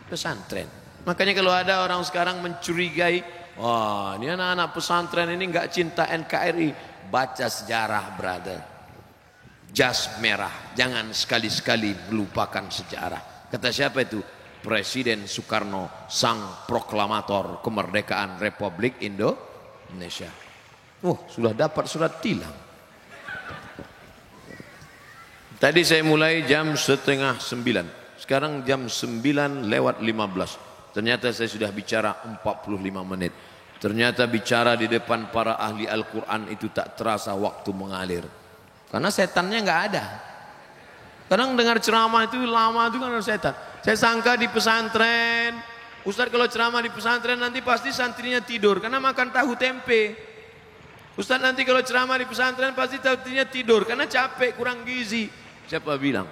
pesantren. Makanya kalau ada orang sekarang mencurigai, wah ini anak-anak pesantren ini nggak cinta NKRI. baca sejarah brother. Jas merah, jangan sekali-sekali melupakan sejarah. Kata siapa itu? Presiden Soekarno, sang proklamator kemerdekaan Republik Indonesia. Sudah dapat surat tilang. Tadi saya mulai jam 8:30. Sekarang jam 9:15. Ternyata saya sudah bicara 45 menit. Ternyata bicara di depan para ahli Al-Quran itu tak terasa waktu mengalir. Karena setannya nggak ada. Kadang dengar ceramah itu lama itu kan ada setan. Saya sangka di pesantren, Ustaz kalau ceramah di pesantren nanti pasti santrinya tidur karena makan tahu tempe. Ustaz nanti kalau ceramah di pesantren pasti santrinya tidur karena capek, kurang gizi. Siapa bilang?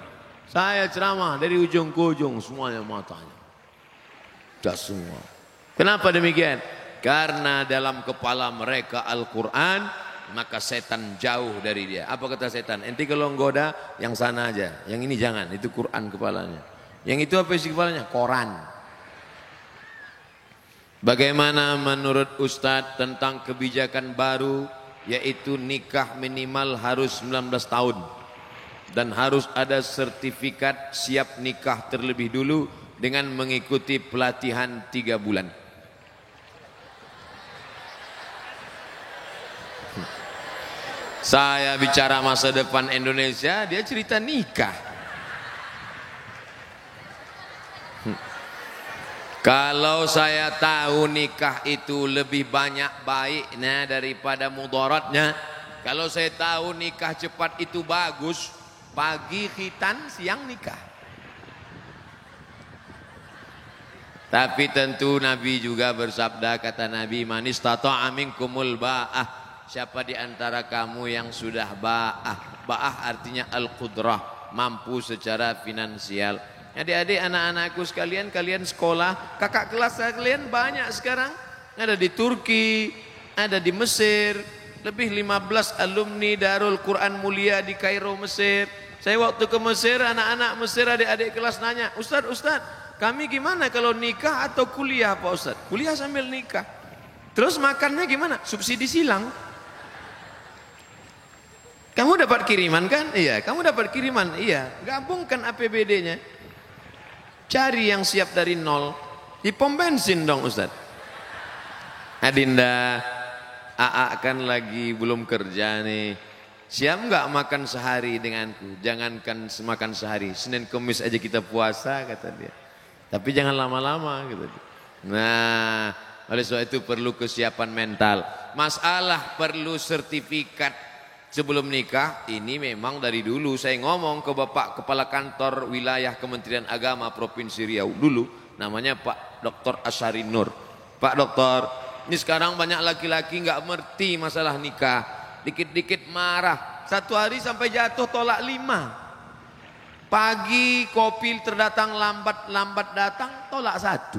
Saya ceramah dari ujung ke ujung semuanya matanya. Sudah semua. Kenapa demikian? Karena dalam kepala mereka Al-Quran, maka setan jauh dari dia. Apa kata setan? Enti kalau nggoda yang sana aja, yang ini jangan, itu Quran kepalanya. Yang itu apa isi kepalanya? Koran. Bagaimana menurut Ustadz tentang kebijakan baru, yaitu nikah minimal harus 19 tahun dan harus ada sertifikat siap nikah terlebih dulu dengan mengikuti pelatihan 3 bulan. Saya bicara masa depan Indonesia, dia cerita nikah. Kalau saya tahu nikah itu lebih banyak baiknya daripada mudaratnya, kalau saya tahu nikah cepat itu bagus, pagi khitan, siang nikah. Tapi tentu Nabi juga bersabda, kata Nabi, man istata'a minkumul ba'ah, siapa di antara kamu yang sudah ba'ah. Ba'ah artinya al-qudrah, mampu secara finansial. Adik-adik, anak-anakku sekalian, kalian sekolah, kakak kelas kalian banyak sekarang. Ada di Turki, ada di Mesir, lebih 15 alumni Darul Quran Mulia di Kairo, Mesir. Saya waktu ke Mesir, anak-anak Mesir, adik-adik kelas nanya, Ustaz, kami gimana kalau nikah atau kuliah Pak Ustaz? Kuliah sambil nikah. Terus makannya gimana? Subsidi silang. Kamu dapat kiriman kan? Iya. Kamu dapat kiriman? Iya. Gabungkan APBD-nya. Cari yang siap dari nol. Di pom bensin dong Ustaz. Adinda, AA kan lagi belum kerja nih. Siap nggak makan sehari denganku? Jangankan makan sehari, Senin Kamis aja kita puasa kata dia. Tapi jangan lama-lama gitu. Nah, oleh sebab itu perlu kesiapan mental. Masalah perlu sertifikat sebelum nikah, ini memang dari dulu saya ngomong ke Bapak Kepala Kantor Wilayah Kementerian Agama Provinsi Riau dulu, namanya Pak Dr. Asyari Nur. Pak Dokter, ini sekarang banyak laki-laki nggak mengerti masalah nikah, dikit-dikit marah, satu hari sampai jatuh tolak 5. Pagi kopi terdatang lambat datang tolak 1.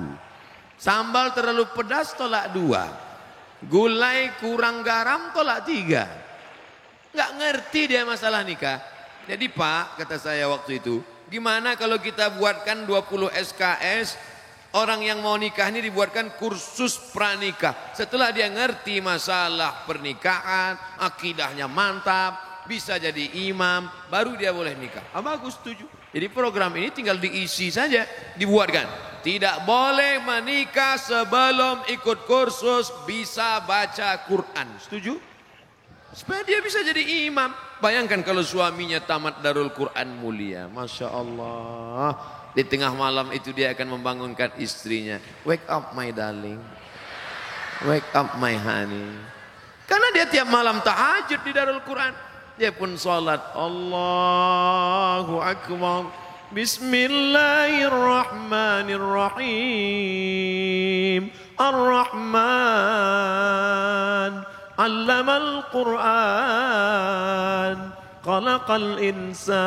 Sambal terlalu pedas tolak 2. Gulai kurang garam tolak 3. Nggak ngerti dia masalah nikah. Jadi Pak, kata saya waktu itu, gimana kalau kita buatkan 20 SKS, orang yang mau nikah ini dibuatkan kursus pranikah. Setelah dia ngerti masalah pernikahan, akidahnya mantap, bisa jadi imam, baru dia boleh nikah. Bagus, setuju. Jadi program ini tinggal diisi saja, dibuatkan. Tidak boleh menikah sebelum ikut kursus bisa baca Quran. Setuju? Supaya dia bisa jadi imam. Bayangkan kalau suaminya tamat Darul Quran Mulia, Masya Allah. Di tengah malam itu dia akan membangunkan istrinya. Wake up my darling, wake up my honey. Karena dia tiap malam tahajud di Darul Quran. Dia pun salat, Allahu Akbar, Bismillahirrahmanirrahim, Ar-Rahman, Allamal Quran, Khalaqal Insan,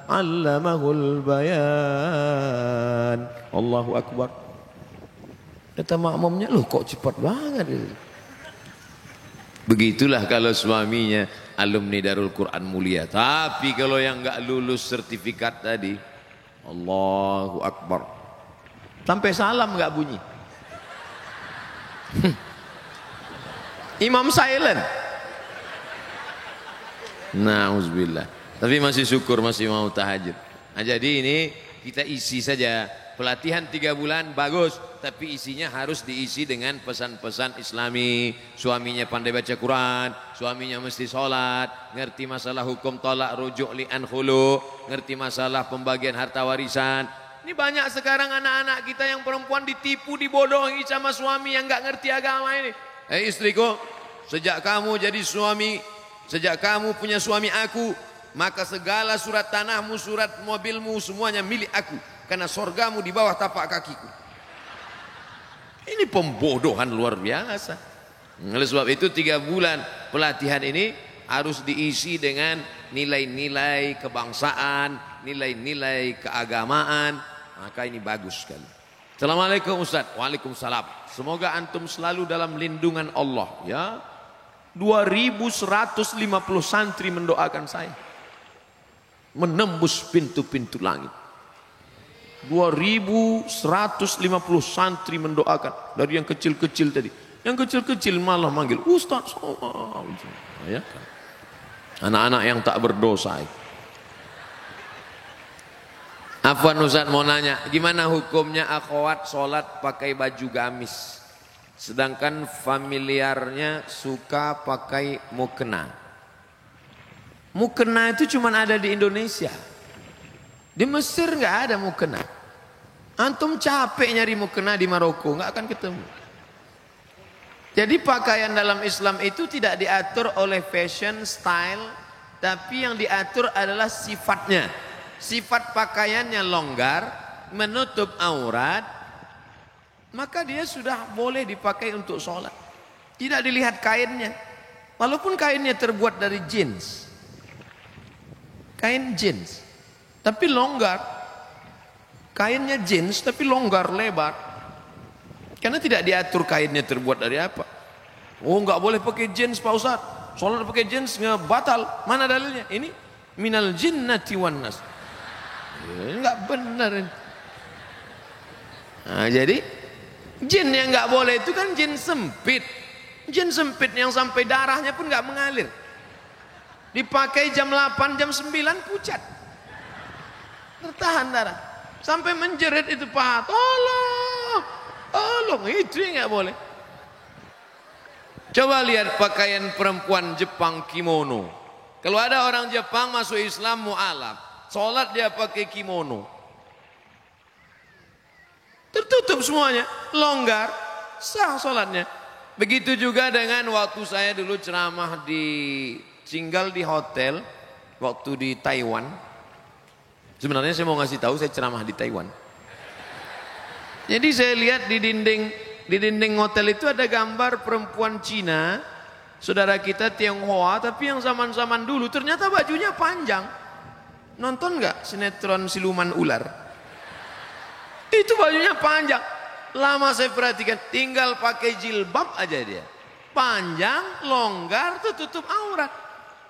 Allamahul Bayan. Allahu Akbar. Kata makmumnya, loh kok cepat banget itu. Begitulah kalau suaminya alumni Darul Quran Mulia. Tapi kalau yang enggak lulus sertifikat tadi, Allahu Akbar, sampai salam enggak bunyi. Imam silent. Nauzubillah. Tapi masih syukur masih mau tahajud. Nah, jadi ini kita isi saja. Pelatihan 3 bulan bagus, tapi isinya harus diisi dengan pesan-pesan Islami. Suaminya pandai baca Quran, suaminya mesti sholat, ngerti masalah hukum tolak rujuk li'an khulu, ngerti masalah pembagian harta warisan. Ini banyak sekarang anak-anak kita yang perempuan ditipu, dibodohi sama suami yang nggak ngerti agama ini. Istriku, sejak kamu jadi suami, sejak kamu punya suami aku, maka segala surat tanahmu, surat mobilmu semuanya milik aku. Karena sorgamu di bawah tapak kakiku. Ini pembodohan luar biasa. Oleh sebab itu 3 bulan pelatihan ini harus diisi dengan nilai-nilai kebangsaan, nilai-nilai keagamaan. Maka ini bagus sekali. Assalamualaikum Ustaz. Waalaikumsalam. Semoga antum selalu dalam lindungan Allah. Ya, 2150 santri mendoakan saya. Menembus pintu-pintu langit. 2150 santri mendoakan. Dari yang kecil-kecil tadi. Yang kecil-kecil malah manggil Ustaz. Ya kan? Anak-anak yang tak berdosa. Afwan Ustaz mau nanya, gimana hukumnya akhwat sholat pakai baju gamis, sedangkan familiarnya suka pakai mukena. Mukena itu cuma ada di Indonesia. Di Mesir nggak ada mukena. Antum capek nyari mukena di Maroko, nggak akan ketemu. Jadi pakaian dalam Islam itu tidak diatur oleh fashion, style, tapi yang diatur adalah sifatnya. Sifat pakaiannya longgar, menutup aurat, maka dia sudah boleh dipakai untuk sholat. Tidak dilihat kainnya. Walaupun kainnya terbuat dari jeans. Kain jeans. Tapi longgar. Kainnya jeans tapi longgar, lebar. Karena tidak diatur kainnya terbuat dari apa. Oh, enggak boleh pakai jeans Pak Ustaz. Sholat pakai jeans nggak batal. Mana dalilnya? Ini minal jinnati wan nas. Enggak benar. Nah, jadi jin yang enggak boleh itu kan jin sempit. Jin sempit yang sampai darahnya pun enggak mengalir. Dipakai jam 8, jam 9 pucat. Tertahan darah. Sampai menjerit itu paha. Tolong. Tolong. Itu yang enggak boleh. Coba lihat pakaian perempuan Jepang kimono. Kalau ada orang Jepang masuk Islam mu'alaf. Sholat dia pakai kimono. Tertutup semuanya. Longgar. Sah sholatnya. Begitu juga dengan waktu saya dulu ceramah tinggal di hotel. Waktu di Taiwan. Sebenarnya saya mau ngasih tahu saya ceramah di Taiwan. Jadi saya lihat di dinding hotel itu ada gambar perempuan Cina. Saudara kita Tionghoa. Tapi yang zaman-zaman dulu ternyata bajunya panjang. Nonton nggak sinetron siluman ular? Itu bajunya panjang. Lama saya perhatikan, tinggal pakai jilbab aja dia. Panjang, longgar, tutup aurat.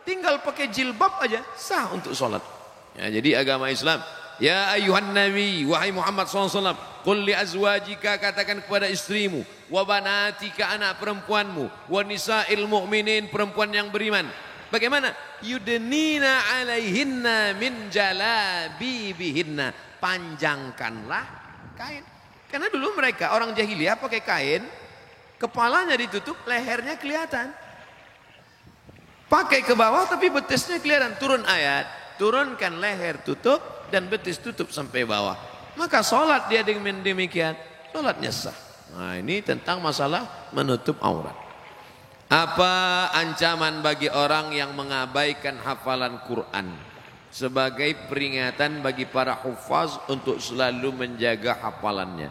Tinggal pakai jilbab aja, sah untuk sholat. Ya, jadi agama Islam. Ya ayuhan nabi, wahai Muhammad SAW. Qul li azwajika, katakan kepada istrimu. Wa banatika, anak perempuanmu. Wa nisa'il mu'minin, perempuan yang beriman. Bagaimana? Yudnina alaihinna min jalabibihinna. Panjangkanlah kain. Karena dulu mereka orang jahiliyah pakai kain, kepalanya ditutup, lehernya kelihatan. Pakai ke bawah tapi betisnya kelihatan. Turun ayat, turunkan leher tutup dan betis tutup sampai bawah. Maka sholat dia dengan demikian, sholatnya sah. Nah, ini tentang masalah menutup aurat. Apa ancaman bagi orang yang mengabaikan hafalan Quran sebagai peringatan bagi para hufaz untuk selalu menjaga hafalannya?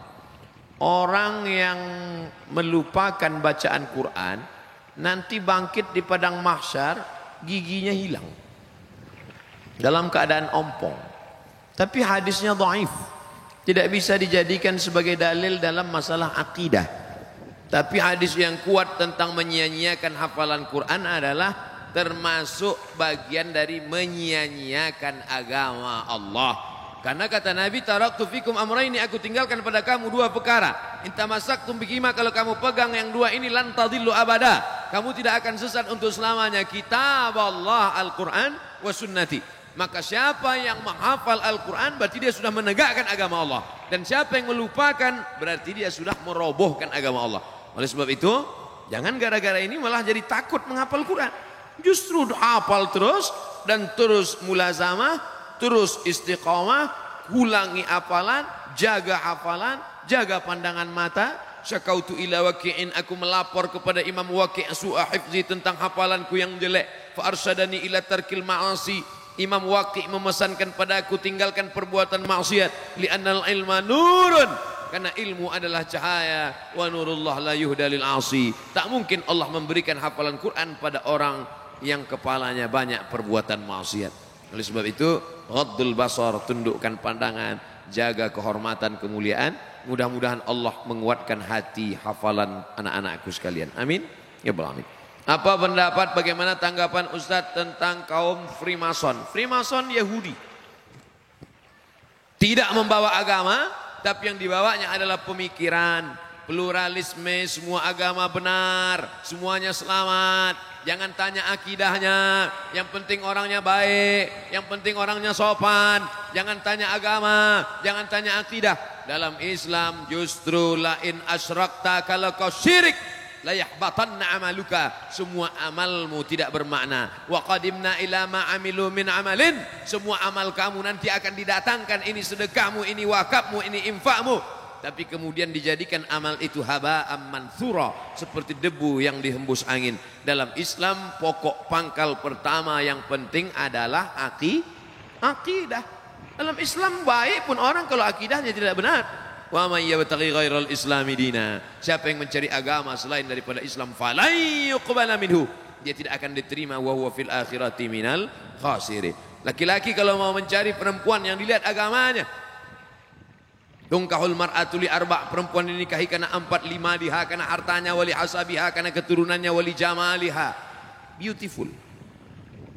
Orang yang melupakan bacaan Quran nanti bangkit di padang mahsyar giginya hilang dalam keadaan ompong. Tapi hadisnya dhaif, tidak bisa dijadikan sebagai dalil dalam masalah akidah. Tapi hadis yang kuat tentang menyia-nyiakan hafalan Quran adalah termasuk bagian dari menyia-nyiakan agama Allah. Karena kata Nabi, taraktu fikum amrayni, aku tinggalkan pada kamu dua perkara. In tamassaktum bihima, kalau kamu pegang yang dua ini, lan tadillu abada. Kamu tidak akan sesat untuk selamanya. Kitab Allah, Al-Quran, wa sunnati. Maka siapa yang menghafal Al-Quran berarti dia sudah menegakkan agama Allah. Dan siapa yang melupakan berarti dia sudah merobohkan agama Allah. Oleh sebab itu, jangan gara-gara ini malah jadi takut menghafal Quran. Justru hafal terus dan terus mulazamah, terus istiqamah, ulangi hafalan, jaga hafalan, jaga pandangan mata. Syakautu ila waqi'in, aku melapor kepada Imam Waqi' su'a hifzi, tentang hafalanku yang jelek. Fa arsyadani ila tarkil ma'asi, Imam Waqi' memesankan padaku tinggalkan perbuatan maksiat. Li'annal ilma nurun, karena ilmu adalah cahaya. Wa nurullah la yuhda lil 'asi. Tak mungkin Allah memberikan hafalan Quran pada orang yang kepalanya banyak perbuatan maksiat. Oleh sebab itu, ghaddul basar, tundukkan pandangan, jaga kehormatan, kemuliaan. Mudah-mudahan Allah menguatkan hati hafalan anak-anakku sekalian. Amin ya rabbal alamin. Apa pendapat, bagaimana tanggapan Ustadz tentang kaum Freemason? Freemason Yahudi, tidak membawa agama, tapi yang dibawanya adalah pemikiran, pluralisme, semua agama benar, semuanya selamat. Jangan tanya akidahnya, yang penting orangnya baik, yang penting orangnya sopan. Jangan tanya agama, jangan tanya akidah. Dalam Islam justru lain asyrakta, kalau kau syirik, la yahbatanna amaluka, semua amalmu tidak bermakna. Wa qadimna ila ma amilu min amalin, semua amal kamu nanti akan didatangkan, ini sedekahmu, ini wakafmu, ini infakmu. Tapi kemudian dijadikan amal itu haba'am mansura, seperti debu yang dihembus angin. Dalam Islam pokok pangkal pertama yang penting adalah akidah. Dalam Islam baik pun orang kalau akidahnya tidak benar. Wa may yabtaghi ghairal islami dina, siapa yang mencari agama selain daripada Islam, falan yuqbala minhu, dia tidak akan diterima, wa huwa fil akhirati minal khasirin. Laki-laki kalau mau mencari perempuan yang dilihat agamanya, tungkahul mar'atu li arba', perempuan dinikahi karena 4, 5 liha, karena hartanya, wali hasabiha, karena keturunannya, wali jamaliha, beautiful.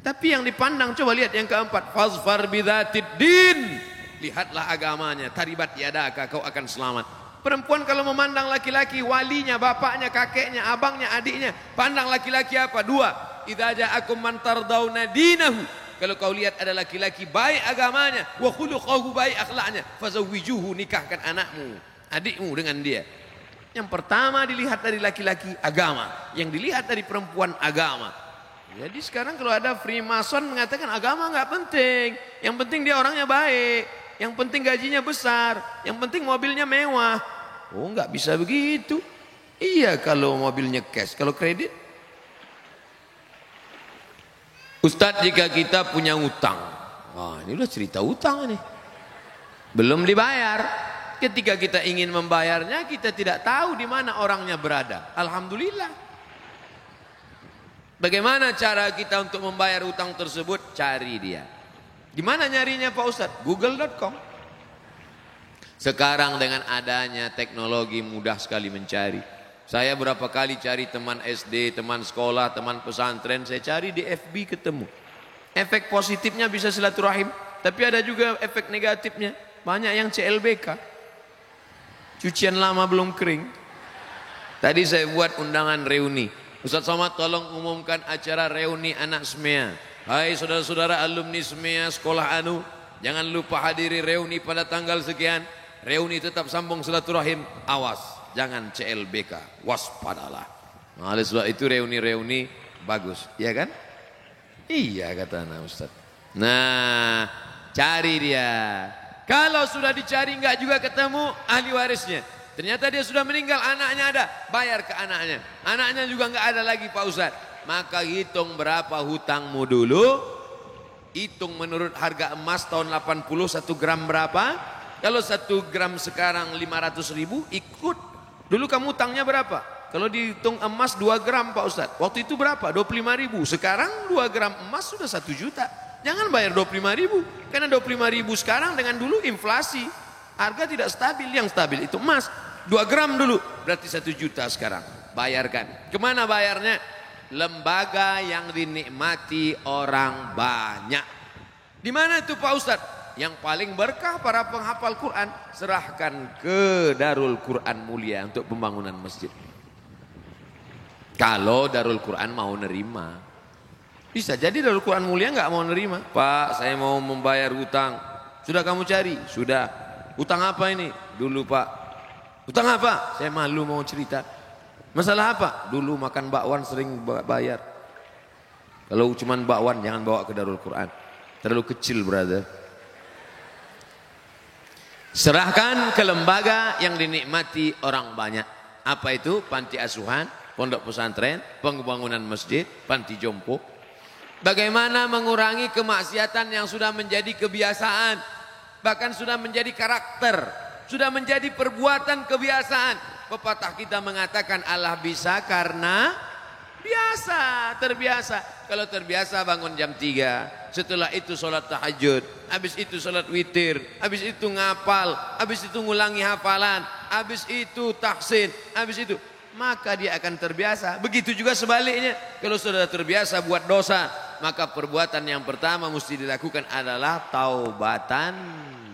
Tapi yang dipandang, coba lihat yang keempat, fazfar bidzatid din, lihatlah agamanya, taribat yadaka, kau akan selamat. Perempuan kalau memandang laki-laki, walinya, bapaknya, kakeknya, abangnya, adiknya, pandang laki-laki apa? 2, idza ja'akum man tardawna dinahu, kalau kau lihat ada laki-laki baik agamanya, wa khuluquhu, baik akhlaknya, fazawwijuhu, nikahkan anakmu, adikmu dengan dia. Yang pertama dilihat dari laki-laki agama, yang dilihat dari perempuan agama. Jadi sekarang kalau ada Freemason mengatakan agama nggak penting, yang penting dia orangnya baik, yang penting gajinya besar, yang penting mobilnya mewah. Oh, nggak bisa begitu. Iya kalau mobilnya cash, kalau kredit. Ustadz, jika kita punya utang, wah ini udah cerita utang nih, belum dibayar. Ketika kita ingin membayarnya, kita tidak tahu di mana orangnya berada. Alhamdulillah. Bagaimana cara kita untuk membayar utang tersebut? Cari dia. Di mana nyarinya Pak Ustadz? Google.com. Sekarang dengan adanya teknologi mudah sekali mencari. Saya berapa kali cari teman SD, teman sekolah, teman pesantren, saya cari di FB ketemu. Efek positifnya bisa silaturahim, tapi ada juga efek negatifnya. Banyak yang CLBK, cucian lama belum kering. Tadi saya buat undangan reuni. Ustaz Somad tolong umumkan acara reuni anak SMEA. Hai saudara-saudara alumni SMEA sekolah anu, jangan lupa hadiri reuni pada tanggal sekian. Reuni tetap sambung silaturahim, awas jangan CLBK, waspadalah. Nah, oleh sebab itu reuni-reuni bagus, ya kan? Iya kata anak Ustaz. Nah, cari dia. Kalau sudah dicari enggak juga ketemu ahli warisnya, ternyata dia sudah meninggal, anaknya ada, bayar ke anaknya. Anaknya juga enggak ada lagi Pak Ustaz. Maka hitung berapa hutangmu dulu. Hitung menurut harga emas tahun 80 1 gram berapa. Kalau 1 gram sekarang 500.000, ikut. Dulu kamu hutangnya berapa? Kalau dihitung emas 2 gram Pak Ustaz, waktu itu berapa? 25.000. Sekarang 2 gram emas sudah 1 juta. Jangan bayar 25.000. Karena 25.000 sekarang dengan dulu inflasi. Harga tidak stabil, yang stabil itu emas. 2 gram dulu, berarti 1 juta sekarang. Bayarkan. Kemana bayarnya? Lembaga yang dinikmati orang banyak. Di mana itu Pak Ustadz? yang paling berkah para penghafal Quran, serahkan ke Darul Quran Mulia untuk pembangunan masjid. Kalau Darul Quran mau nerima. Bisa jadi Darul Quran Mulia nggak mau nerima. Pak, saya mau membayar hutang. Sudah kamu cari? Sudah. Hutang apa ini? Dulu Pak. Hutang apa? Saya malu mau cerita. Masalah apa? Dulu makan bakwan sering bayar. Kalau cuman bakwan jangan bawa ke Darul Quran. Terlalu kecil, brother. Serahkan ke lembaga yang dinikmati orang banyak. Apa itu? Panti asuhan, pondok pesantren, pembangunan masjid, panti jompo. Bagaimana mengurangi kemaksiatan yang sudah menjadi kebiasaan, bahkan sudah menjadi karakter, sudah menjadi perbuatan kebiasaan. Pepatah kita mengatakan Allah bisa karena biasa, terbiasa. Kalau terbiasa bangun jam 3, setelah itu sholat tahajud, habis itu sholat witir, habis itu ngapal, habis itu ngulangi hafalan, habis itu tahsin, habis itu, maka dia akan terbiasa. Begitu juga sebaliknya, kalau sudah terbiasa buat dosa, maka perbuatan yang pertama mesti dilakukan adalah taubatan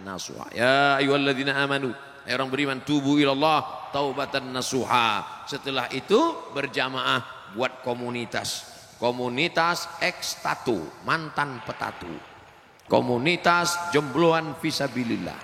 nasuha. Ya ayyuhalladzina amanu, hai orang beriman, tubu ilallah taubatan nasuha. Setelah itu berjamaah buat komunitas. Komunitas ex-tatu, mantan petatu. Komunitas jombloan fisabilillah.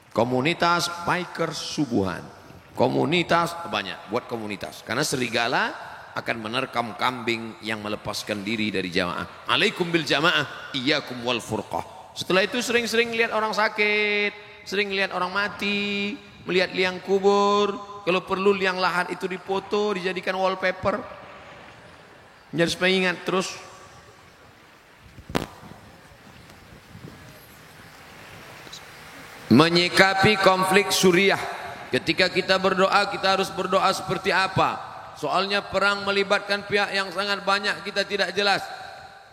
Komunitas biker subuhan. Komunitas banyak, buat komunitas. Karena serigala akan menerkam kambing yang melepaskan diri dari jamaah. Alaikum bil jamaah, iyyakum wal furqah. Setelah itu sering-sering lihat orang sakit, sering lihat orang mati, melihat liang kubur. Kalau perlu liang lahat itu dipoto, dijadikan wallpaper. Jadi supaya ingat terus. Menyikapi konflik Suriah. Ketika kita berdoa, kita harus berdoa seperti apa? Soalnya perang melibatkan pihak yang sangat banyak, kita tidak jelas.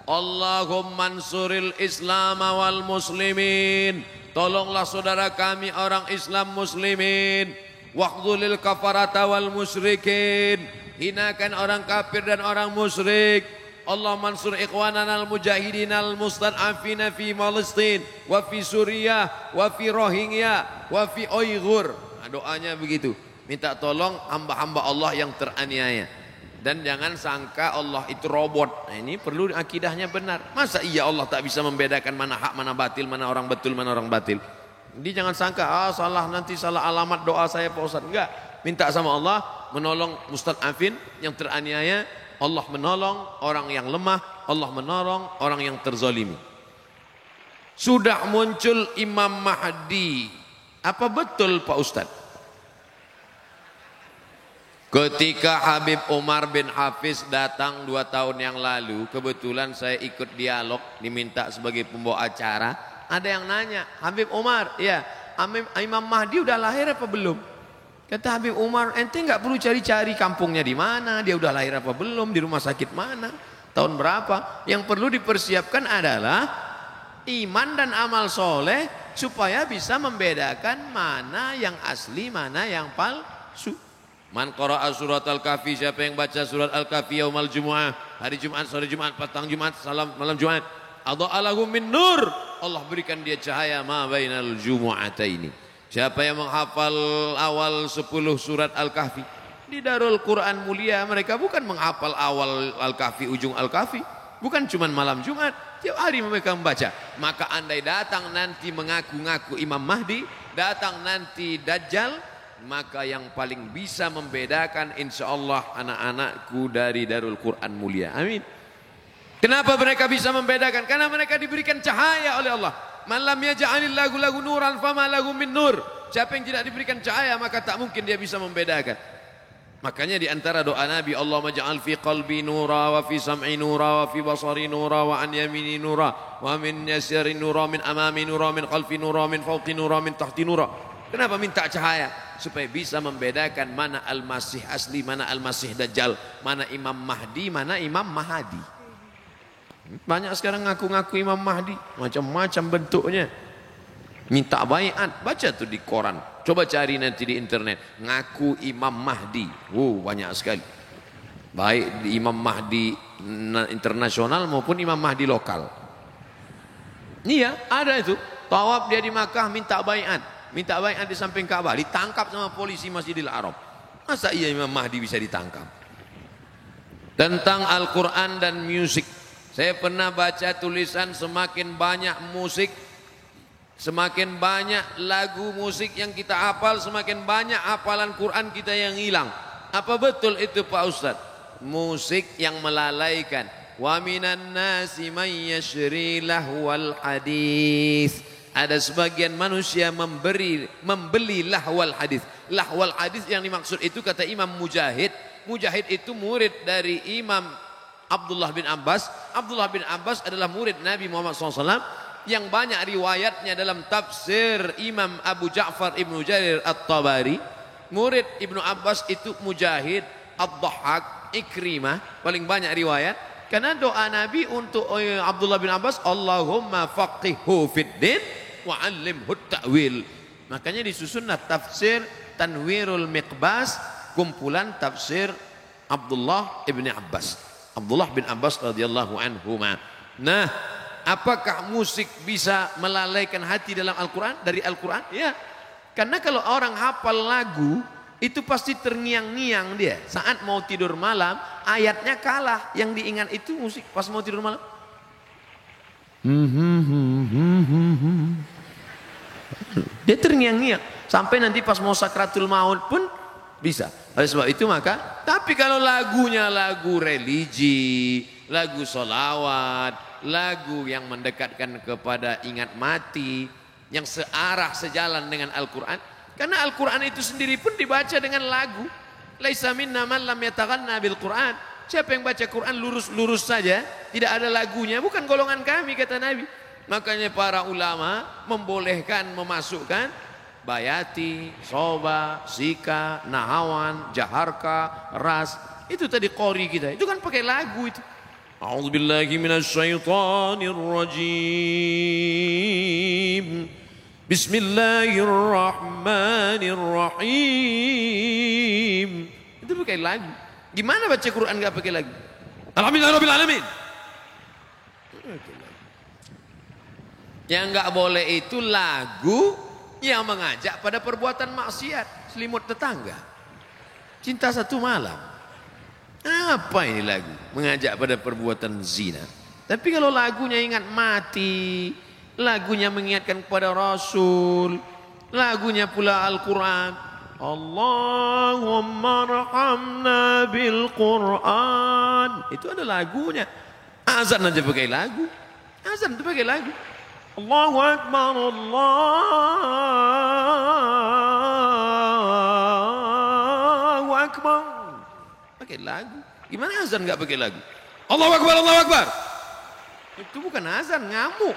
Allahumma ansuril Islam wal muslimin. Tolonglah saudara kami orang Islam muslimin. Waqdhulil kafarata wal musyrikin. Hinakan orang kafir dan orang musyrik. Allah mansur ikhwanana al-mujahidin al-mustad'afina fi Palestin wa fi Suriah wa fi Rohingya wa fi Uyghur. Nah, doanya begitu. Minta tolong hamba-hamba Allah yang teraniaya. Dan jangan sangka Allah itu robot. Nah, ini perlu akidahnya benar. Masa iya Allah tak bisa membedakan mana hak, mana batil, mana orang betul, mana orang batil. Jadi jangan sangka salah, nanti salah alamat doa saya Pak Ustaz. Enggak. Minta sama Allah menolong mustad'afin yang teraniaya, Allah menolong orang yang lemah, Allah menolong orang yang terzalimi. Sudah muncul Imam Mahdi. Apa betul Pak Ustaz? Ketika Habib Umar bin Hafiz datang 2 tahun yang lalu, kebetulan saya ikut dialog, diminta sebagai pembawa acara. Ada yang nanya, Habib Umar, ya Imam Mahdi udah lahir apa belum? Kata Habib Umar, ente nggak perlu cari-cari kampungnya di mana, dia udah lahir apa belum, di rumah sakit mana, tahun berapa. Yang perlu dipersiapkan adalah iman dan amal soleh supaya bisa membedakan mana yang asli, mana yang palsu. Man qara'a surat Al-Kahfi, siapa yang baca surat Al-Kahfi yaumal Jumu'ah, hari Jumat, sore Jumat, petang Jumat, malam Jumat, adha'alahu min nur, Allah berikan dia cahaya ma bainal jumu'ataini. Siapa yang menghafal awal 10 surat Al-Kahfi di Darul Quran Mulia, mereka bukan menghafal awal Al-Kahfi, ujung Al-Kahfi, bukan cuma malam Jumat, tiap hari mereka membaca. Maka andai datang nanti mengaku-ngaku Imam Mahdi, datang nanti Dajjal, maka yang paling bisa membedakan insyaallah anak-anakku dari Darul Quran Mulia. Amin. Kenapa mereka bisa membedakan? Karena mereka diberikan cahaya oleh Allah. Man lam yaj'alillahu lahu nuran fama lahu min nur. Siapa yang tidak diberikan cahaya maka tak mungkin dia bisa membedakan. Makanya di antara doa Nabi, Allahumma ja'al fi qalbi nura wa fi sam'i nura wa fi basari nura wa an yamini nura wa min yasari nura min amami nura min khalfi nura min fawqi nura min tahti nura. Kenapa minta cahaya? Supaya bisa membedakan mana Al-Masih asli, mana Al-Masih Dajjal, mana Imam Mahdi, mana Imam Mahadi. Banyak sekarang ngaku-ngaku Imam Mahdi, macam-macam bentuknya. Minta baiat, baca tuh di koran. Coba cari nanti di internet, ngaku Imam Mahdi. Banyak sekali. Baik di Imam Mahdi internasional maupun Imam Mahdi lokal. Iya, ada itu. Tawaf dia di Makkah minta baiat. Minta baiat di samping Ka'bah. Ditangkap sama polisi Masjidil Haram. Masa iya Imam Mahdi bisa ditangkap? Tentang Al-Quran dan musik. Saya pernah baca tulisan semakin banyak musik, semakin banyak lagu musik yang kita hafal, semakin banyak hafalan Quran kita yang hilang. Apa betul itu Pak Ustadz? Musik yang melalaikan. Wa minan nasi man yashri lahwal hadis. Ada sebagian manusia membeli lahwal hadis. Lahwal hadis yang dimaksud itu kata Imam Mujahid. Mujahid itu murid dari Imam Abdullah bin Abbas. Abdullah bin Abbas adalah murid Nabi Muhammad SAW yang banyak riwayatnya dalam tafsir Imam Abu Ja'far Ibnu Jarir At-Tabari. Murid Ibnu Abbas itu Mujahid, Ad-Dhahhak, Ikrimah, paling banyak riwayat. Karena doa Nabi untuk Abdullah bin Abbas, Allahumma faqihhu fid din wa 'allimhu ta'wil. Makanya disusunlah tafsir Tanwirul Miqbas, kumpulan tafsir Abdullah ibn Abbas. Abdullah bin Abbas radhiyallahu anhuma. Nah, apakah musik bisa melalaikan hati dalam Al-Quran? Dari Al-Quran? Ya. Karena kalau orang hafal lagu, itu pasti terngiang-ngiang dia. Saat mau tidur malam, ayatnya kalah. Yang diingat itu musik pas mau tidur malam. Dia terngiang-ngiang. Sampai nanti pas mau sakratul maut pun bisa. Oleh sebab itu maka, tapi kalau lagunya lagu religi, lagu solawat, lagu yang mendekatkan kepada ingat mati, yang searah sejalan dengan Al-Quran, karena Al-Quran itu sendiri pun dibaca dengan lagu. Laisa minna man lam yataghanna bil Quran. Siapa yang baca Quran lurus-lurus saja, tidak ada lagunya, bukan golongan kami kata Nabi. Makanya para ulama membolehkan memasukkan bayati, soba, sika, nahawan, jaharka, ras. Itu tadi qori kita. Itu kan pakai lagu itu. A'udzubillahi minasyaitonir rajim. Bismillahirrahmanirrahim. Itu pakai lagu. Gimana baca Quran enggak pakai lagu? Alhamdulillahirabbil alamin. Yang enggak boleh itu lagu yang mengajak pada perbuatan maksiat, selimut tetangga, cinta satu malam. Apa ini lagu? Mengajak pada perbuatan zina. Tapi kalau lagunya ingat mati, lagunya mengingatkan kepada Rasul, lagunya pula Al-Quran. Allahumma rahamna bil Quran. Itu ada lagunya. Azan aja pakai lagu. Azan itu pakai lagu. Allahu Akbar, Allahu Akbar. Pakai lagu. Gimana azan nggak pakai lagu? Allahu Akbar, Allahu Akbar. Itu bukan azan, ngamuk.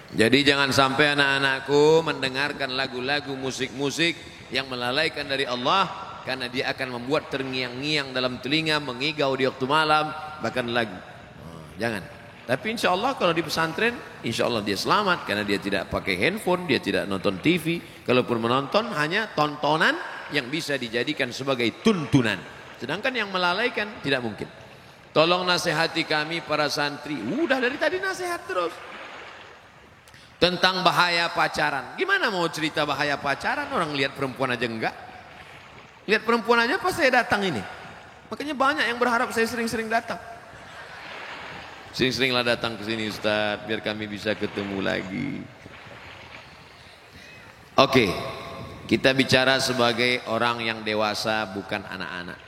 Jadi jangan sampai anak-anakku mendengarkan lagu-lagu musik-musik yang melalaikan dari Allah, karena dia akan membuat terngiang-ngiang dalam telinga, mengigau di waktu malam, bahkan lagu. Jangan. Tapi insya Allah kalau di pesantren, insya Allah dia selamat, karena dia tidak pakai handphone, dia tidak nonton TV. Kalaupun menonton hanya tontonan yang bisa dijadikan sebagai tuntunan. Sedangkan yang melalaikan tidak mungkin. Tolong nasihati kami para santri. Udah dari tadi nasihat terus. Tentang bahaya pacaran. Gimana mau cerita bahaya pacaran? Orang lihat perempuan aja enggak. Lihat perempuan aja pas saya datang ini. Makanya banyak yang berharap saya sering-sering datang. Sering-seringlah datang ke sini Ustaz, biar kami bisa ketemu lagi. Oke, kita bicara sebagai orang yang dewasa, bukan anak-anak.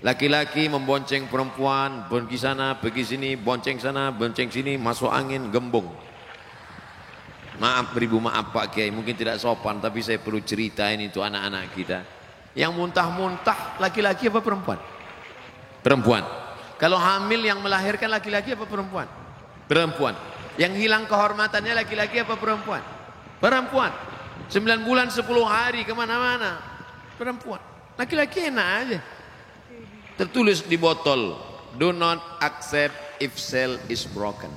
Laki-laki membonceng perempuan, pergi sana, pergi sini, bonceng sana, bonceng sini, masuk angin, gembung. Maaf, beribu maaf Pak Kiai, mungkin tidak sopan, tapi saya perlu ceritain itu anak-anak kita. Yang muntah-muntah laki-laki apa perempuan? Perempuan. Kalau hamil yang melahirkan laki-laki apa perempuan? Perempuan. Yang hilang kehormatannya laki-laki apa perempuan? Perempuan. 9 bulan 10 hari kemana-mana. Perempuan. Laki-laki enak aja. Tertulis di botol, do not accept if seal is broken.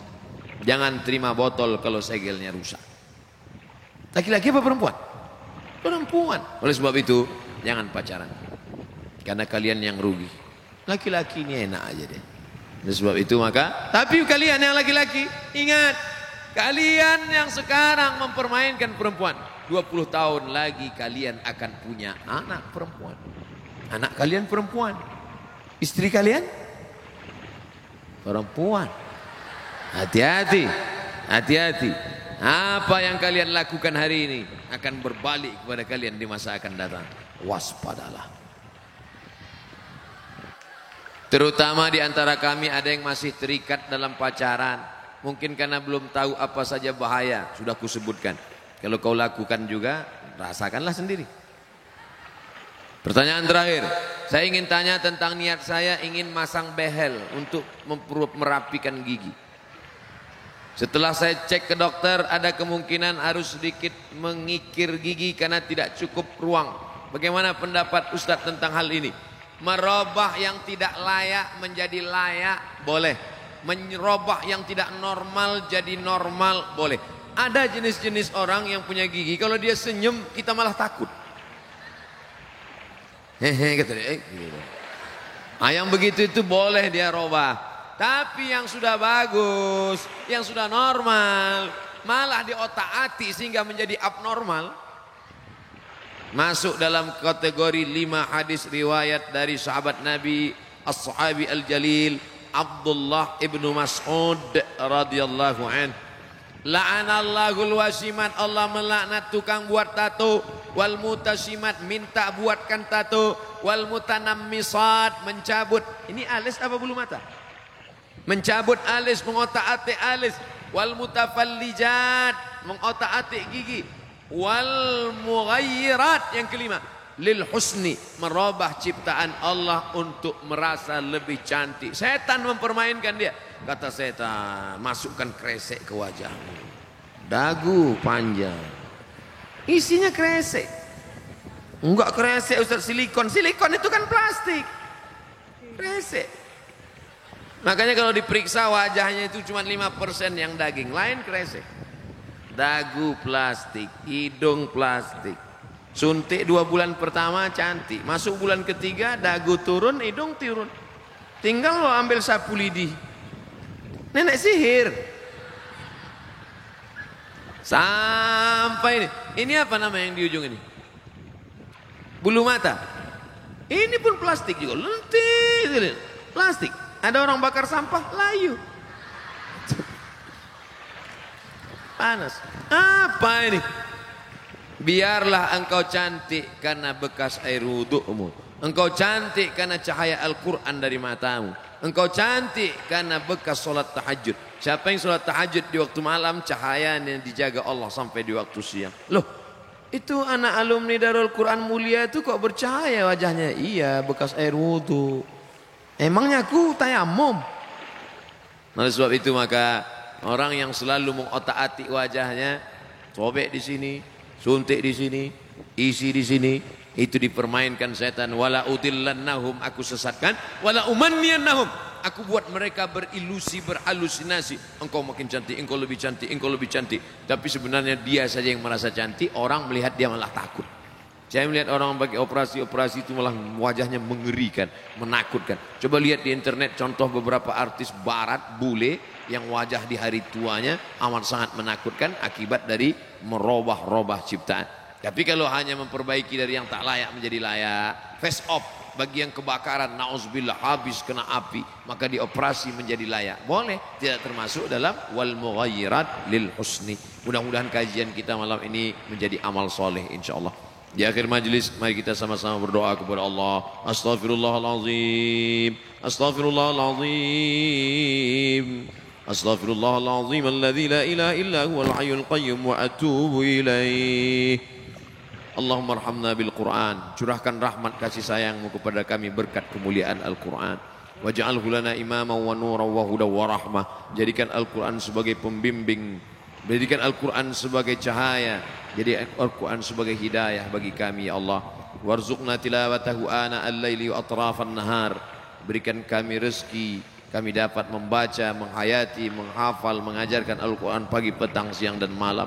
Jangan terima botol kalau segelnya rusak. Laki-laki apa perempuan? Perempuan. Oleh sebab itu jangan pacaran, karena kalian yang rugi. Laki-laki ini enak aja deh. Oleh sebab itu maka, tapi kalian yang laki-laki, ingat, kalian yang sekarang mempermainkan perempuan, 20 tahun lagi kalian akan punya anak perempuan. Anak kalian perempuan. Istri kalian perempuan. Hati-hati. Hati-hati. Apa yang kalian lakukan hari ini akan berbalik kepada kalian di masa akan datang. Waspadalah. Terutama di antara kami ada yang masih terikat dalam pacaran. Mungkin karena belum tahu apa saja bahaya. Sudah kusebutkan. Kalau kau lakukan juga, rasakanlah sendiri. Pertanyaan terakhir. Saya ingin tanya tentang niat saya ingin masang behel untuk merapikan gigi. Setelah saya cek ke dokter, ada kemungkinan harus sedikit mengikir gigi karena tidak cukup ruang. Bagaimana pendapat Ustadz tentang hal ini? Merubah yang tidak layak menjadi layak, boleh. Merubah yang tidak normal jadi normal, boleh. Ada jenis-jenis orang yang punya gigi, kalau dia senyum kita malah takut. Hehe, kata dia. Gitu. Yang begitu itu boleh dia robah. Tapi yang sudah bagus, yang sudah normal, malah diotak-atik sehingga menjadi abnormal. Masuk dalam kategori 5 hadis riwayat dari sahabat Nabi As-Sahabi Al-Jalil Abdullah ibnu Mas'ud radhiyallahu anhu. La'anallahul wasimat, Allah melaknat tukang buat tato, wal mutasimat, minta buatkan tato, wal mutanammisat, mencabut. Ini alis apa bulu mata? Mencabut alis, mengotak-atik alis, wal mutafallijat, mengotak-atik gigi. Wal mughayyirat, yang kelima, lil husni, merubah ciptaan Allah untuk merasa lebih cantik. Setan mempermainkan dia. Kata setan, masukkan kresek ke wajahmu, dagu panjang, isinya kresek. Enggak kresek Ustaz, silikon. Silikon itu kan plastik. Kresek. Makanya kalau diperiksa wajahnya itu cuma 5% yang daging, lain kresek. Dagu plastik, hidung plastik. Suntik 2 bulan pertama cantik, masuk bulan ketiga dagu turun, hidung turun. Tinggal lo ambil sapu lidi. Nenek sihir. Sampai ini. Ini apa nama yang di ujung ini? Bulu mata. Ini pun plastik juga, lentik. Plastik. Ada orang bakar sampah, layu. Panas. Apa ini? Biarlah engkau cantik karena bekas air wudu'mu. Engkau cantik karena cahaya Al-Quran dari matamu. Engkau cantik karena bekas solat tahajud. Siapa yang solat tahajud di waktu malam, cahayanya dijaga Allah sampai di waktu siang. Loh, itu anak alumni Darul Quran Mulia itu kok bercahaya wajahnya? Iya, bekas air wudu. Emangnya aku tayamum? Oleh sebab itu maka orang yang selalu mengotak-atik wajahnya, sobek di sini, suntik di sini, isi di sini, itu dipermainkan setan. Wala udillannahum, aku sesatkan. Wala umanniyannahum, aku buat mereka berilusi, berhalusinasi. Engkau makin cantik, engkau lebih cantik, engkau lebih cantik. Tapi sebenarnya dia saja yang merasa cantik. Orang melihat dia malah takut. Saya melihat orang pakai operasi itu malah wajahnya mengerikan, menakutkan. Coba lihat di internet contoh beberapa artis barat, bule, yang wajah di hari tuanya amat sangat menakutkan akibat dari merubah-rubah ciptaan. Tapi kalau hanya memperbaiki dari yang tak layak menjadi layak, face off bagi yang kebakaran, nauzubillah, habis kena api, maka dioperasi menjadi layak. Boleh, tidak termasuk dalam wal mughayyirat lil husni. Mudah-mudahan kajian kita malam ini menjadi amal soleh insyaallah. Di akhir majlis mari kita sama-sama berdoa kepada Allah. Astaghfirullahalazim. Astaghfirullahalazim. Astaghfirullahalazim alladzi la ilaha illa huwal hayyul qayyum wa atubu ilaih. Allahumma arhamna bil Qur'an. Curahkan rahmat kasih sayangmu kepada kami berkat kemuliaan Al-Qur'an. Waj'alhu lana imaman wa nuran wa hudan wa rahmah. Jadikan Al-Qur'an sebagai pembimbing, jadikan Al-Qur'an sebagai cahaya, jadi Al-Quran sebagai hidayah bagi kami ya Allah. Warzuqna tilawatahu ana al-laili wa atrafan nahar. Berikan kami rezeki, kami dapat membaca, menghayati, menghafal, mengajarkan Al-Quran pagi, petang, siang dan malam.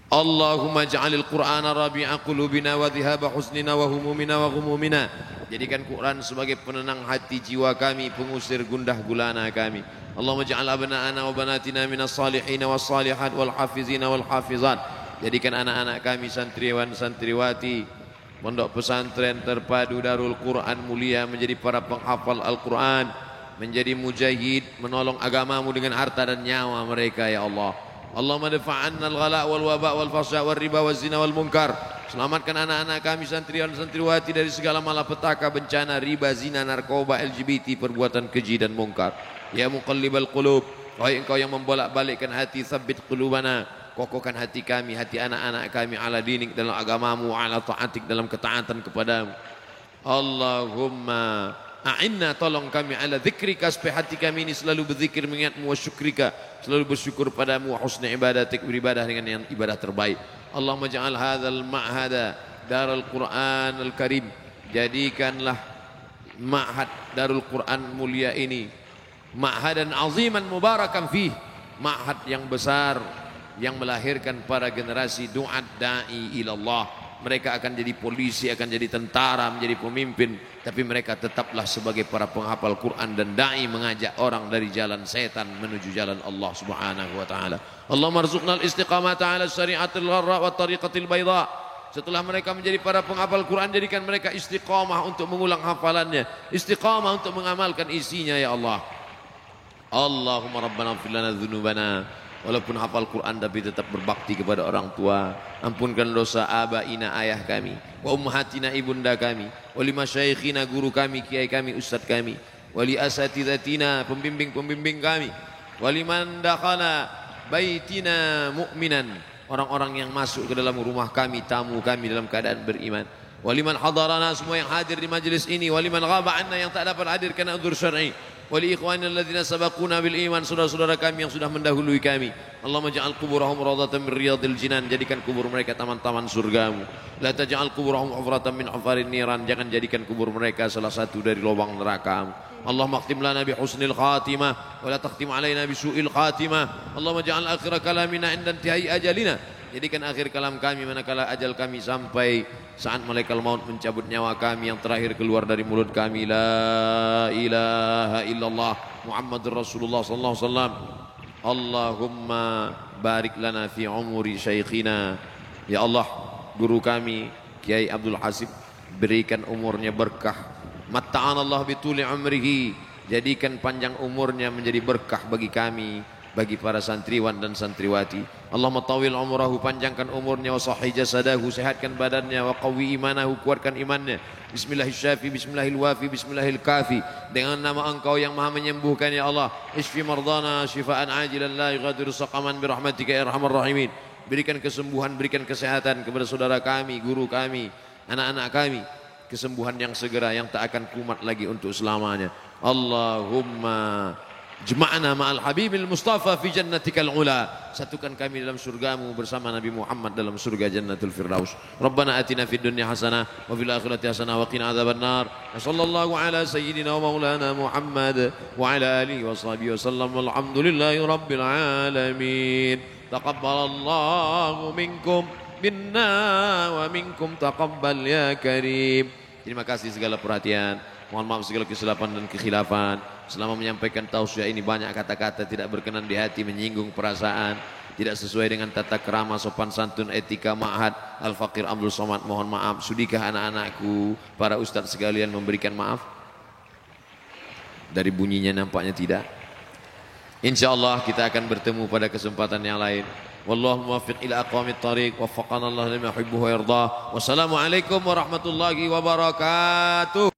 Allahumma ja'alil Qur'ana rabi'a qulubina wa dhihaba husnina wa humumina wa ghumumina. Jadikan Quran sebagai penenang hati jiwa kami, pengusir gundah gulana kami. Allahumma ja'al abna'ana wa banatina minas salihin was salihat wal hafizina wal hafizat. Jadikan anak-anak kami santriwan santriwati pondok pesantren terpadu Darul Quran mulia menjadi para penghafal Al-Quran, menjadi mujahid, menolong agamamu dengan harta dan nyawa mereka ya Allah. Allahumma dafa'anna al-ghala wal waba wal fasya wal riba wal zina wal munkar. Selamatkan anak-anak kami santriwan santriwati dari segala malapetaka, bencana, riba, zina, narkoba, LGBT, perbuatan keji dan mungkar. Ya muqallibal qulub, wahai engkau yang membolak-balikkan hati, tsabbit qulubana, kokohkan hati kami, hati anak-anak kami ala dinik dalam agamamu, ala ta'atik dalam ketaatan kepadamu. Allahumma a'inna, tolong kami ala zikrika, supaya hati kami ini selalu berzikir mengingatmu, wa syukrika, selalu bersyukur padamu, wa husni ibadatik, beribadah dengan yang ibadah terbaik. Allahumma ja'al hadzal ma'hada Darul Quran Al-Karim, jadikanlah ma'had Darul Quran mulia ini ma'hadan aziman mubarakan fih, ma'had yang besar yang melahirkan para generasi du'at da'i ilallah. Mereka akan jadi polisi, akan jadi tentara, menjadi pemimpin, tapi mereka tetaplah sebagai para penghafal Quran dan da'i, mengajak orang dari jalan setan menuju jalan Allah Subhanahu wa taala. Allahumma arzuqnal istiqamata 'ala syari'atil gharra wa tariqatil bayda. Setelah mereka menjadi para penghafal Quran, jadikan mereka istiqamah untuk mengulang hafalannya, istiqamah untuk mengamalkan isinya ya Allah. Allahumma rabbana ighfir lana dzunubana, walaupun hafal Quran tapi tetap berbakti kepada orang tua. Ampunkan dosa abaina, ayah kami, wa ummahatina, ibunda kami, wa li masyayikhina, guru kami, kiai kami, ustaz kami, wa li asatidatina, pembimbing-pembimbing kami, wa liman dakhala baitina mu'minan, orang-orang yang masuk ke dalam rumah kami, tamu kami dalam keadaan beriman, wa liman hadarana, semua yang hadir di majlis ini, wa liman ghaba anna, yang tak dapat hadir karena udzur syar'i, wa li ikhwanina alladzina sabaquna bil iman, saudara-saudara kami yang sudah mendahului kami. Allahumma ja'al kuburahum rawdatan min riyadil jinan, jadikan kubur mereka taman-taman surgamu. La taj'al kuburahum hufratan min hufarin niran, jangan jadikan kubur mereka salah satu dari lubang neraka. Allahumma khtim lana bi husnil khatimah wa la takhtim alaina bi su'il khatimah. Allahumma ja'al akhir kalamina inda intihai ajalina, jadikan akhir kalam kami manakala ajal kami sampai, saat malaikat maut mencabut nyawa kami, yang terakhir keluar dari mulut kami la ilaha illallah Muhammadur Rasulullah sallallahu alaihi wasallam. Allahumma barik lana fi umuri syekhina, ya Allah, guru kami Kiai Abdul Hasib, berikan umurnya berkah. Matta'ana Allah bituli umrihi, jadikan panjang umurnya menjadi berkah bagi kami, bagi para santriwan dan santriwati. Allahumma tawil umrahu, panjangkan umurnya, wa sahih jasadahu, sehatkan badannya, wa qawi imanahu, kuatkan imannya. Bismillahirrahmanirrahim, bismillahirwafi, bismillahirkafi, dengan nama engkau yang maha menyembuhkan ya Allah. Isfi mardana syifaan ajilan la yughadiru saqaman birahmatika ya arhamar rahimin. Berikan kesembuhan, berikan kesehatan kepada saudara kami, guru kami, anak-anak kami, kesembuhan yang segera, yang tak akan kumat lagi untuk selamanya. Allahumma jma'na ma'al habibil mustafa fi jannatikal ula, satukan kami dalam surgamu bersama Nabi Muhammad dalam surga jannatul firdaus. Rabbana atina fid dunya hasanah wa fil akhirati hasanah wa qina adzabannar. Wa sallallahu ala sayyidina wa maulana Muhammad wa ala alihi wa sahbihi wasallam, walhamdulillahi rabbil alamin. Taqabbalallahu minkum minna wa minkum taqabbal ya karim. Terima kasih segala perhatian. Mohon maaf segala kesilapan dan kekhilafan. Selama menyampaikan tausiah ini banyak kata-kata tidak berkenan di hati, menyinggung perasaan, tidak sesuai dengan tata krama, sopan santun, etika ma'had Al-Faqir Abdul Somad. Mohon maaf. Sudikah anak-anakku, para ustadz sekalian memberikan maaf? Dari bunyinya nampaknya tidak. InsyaAllah kita akan bertemu pada kesempatan yang lain. Wallahu muwaffiq ila aqwamit thariq, waffaqana Allah lima yuhibbu wa yardah. Wassalamualaikum warahmatullahi wabarakatuh.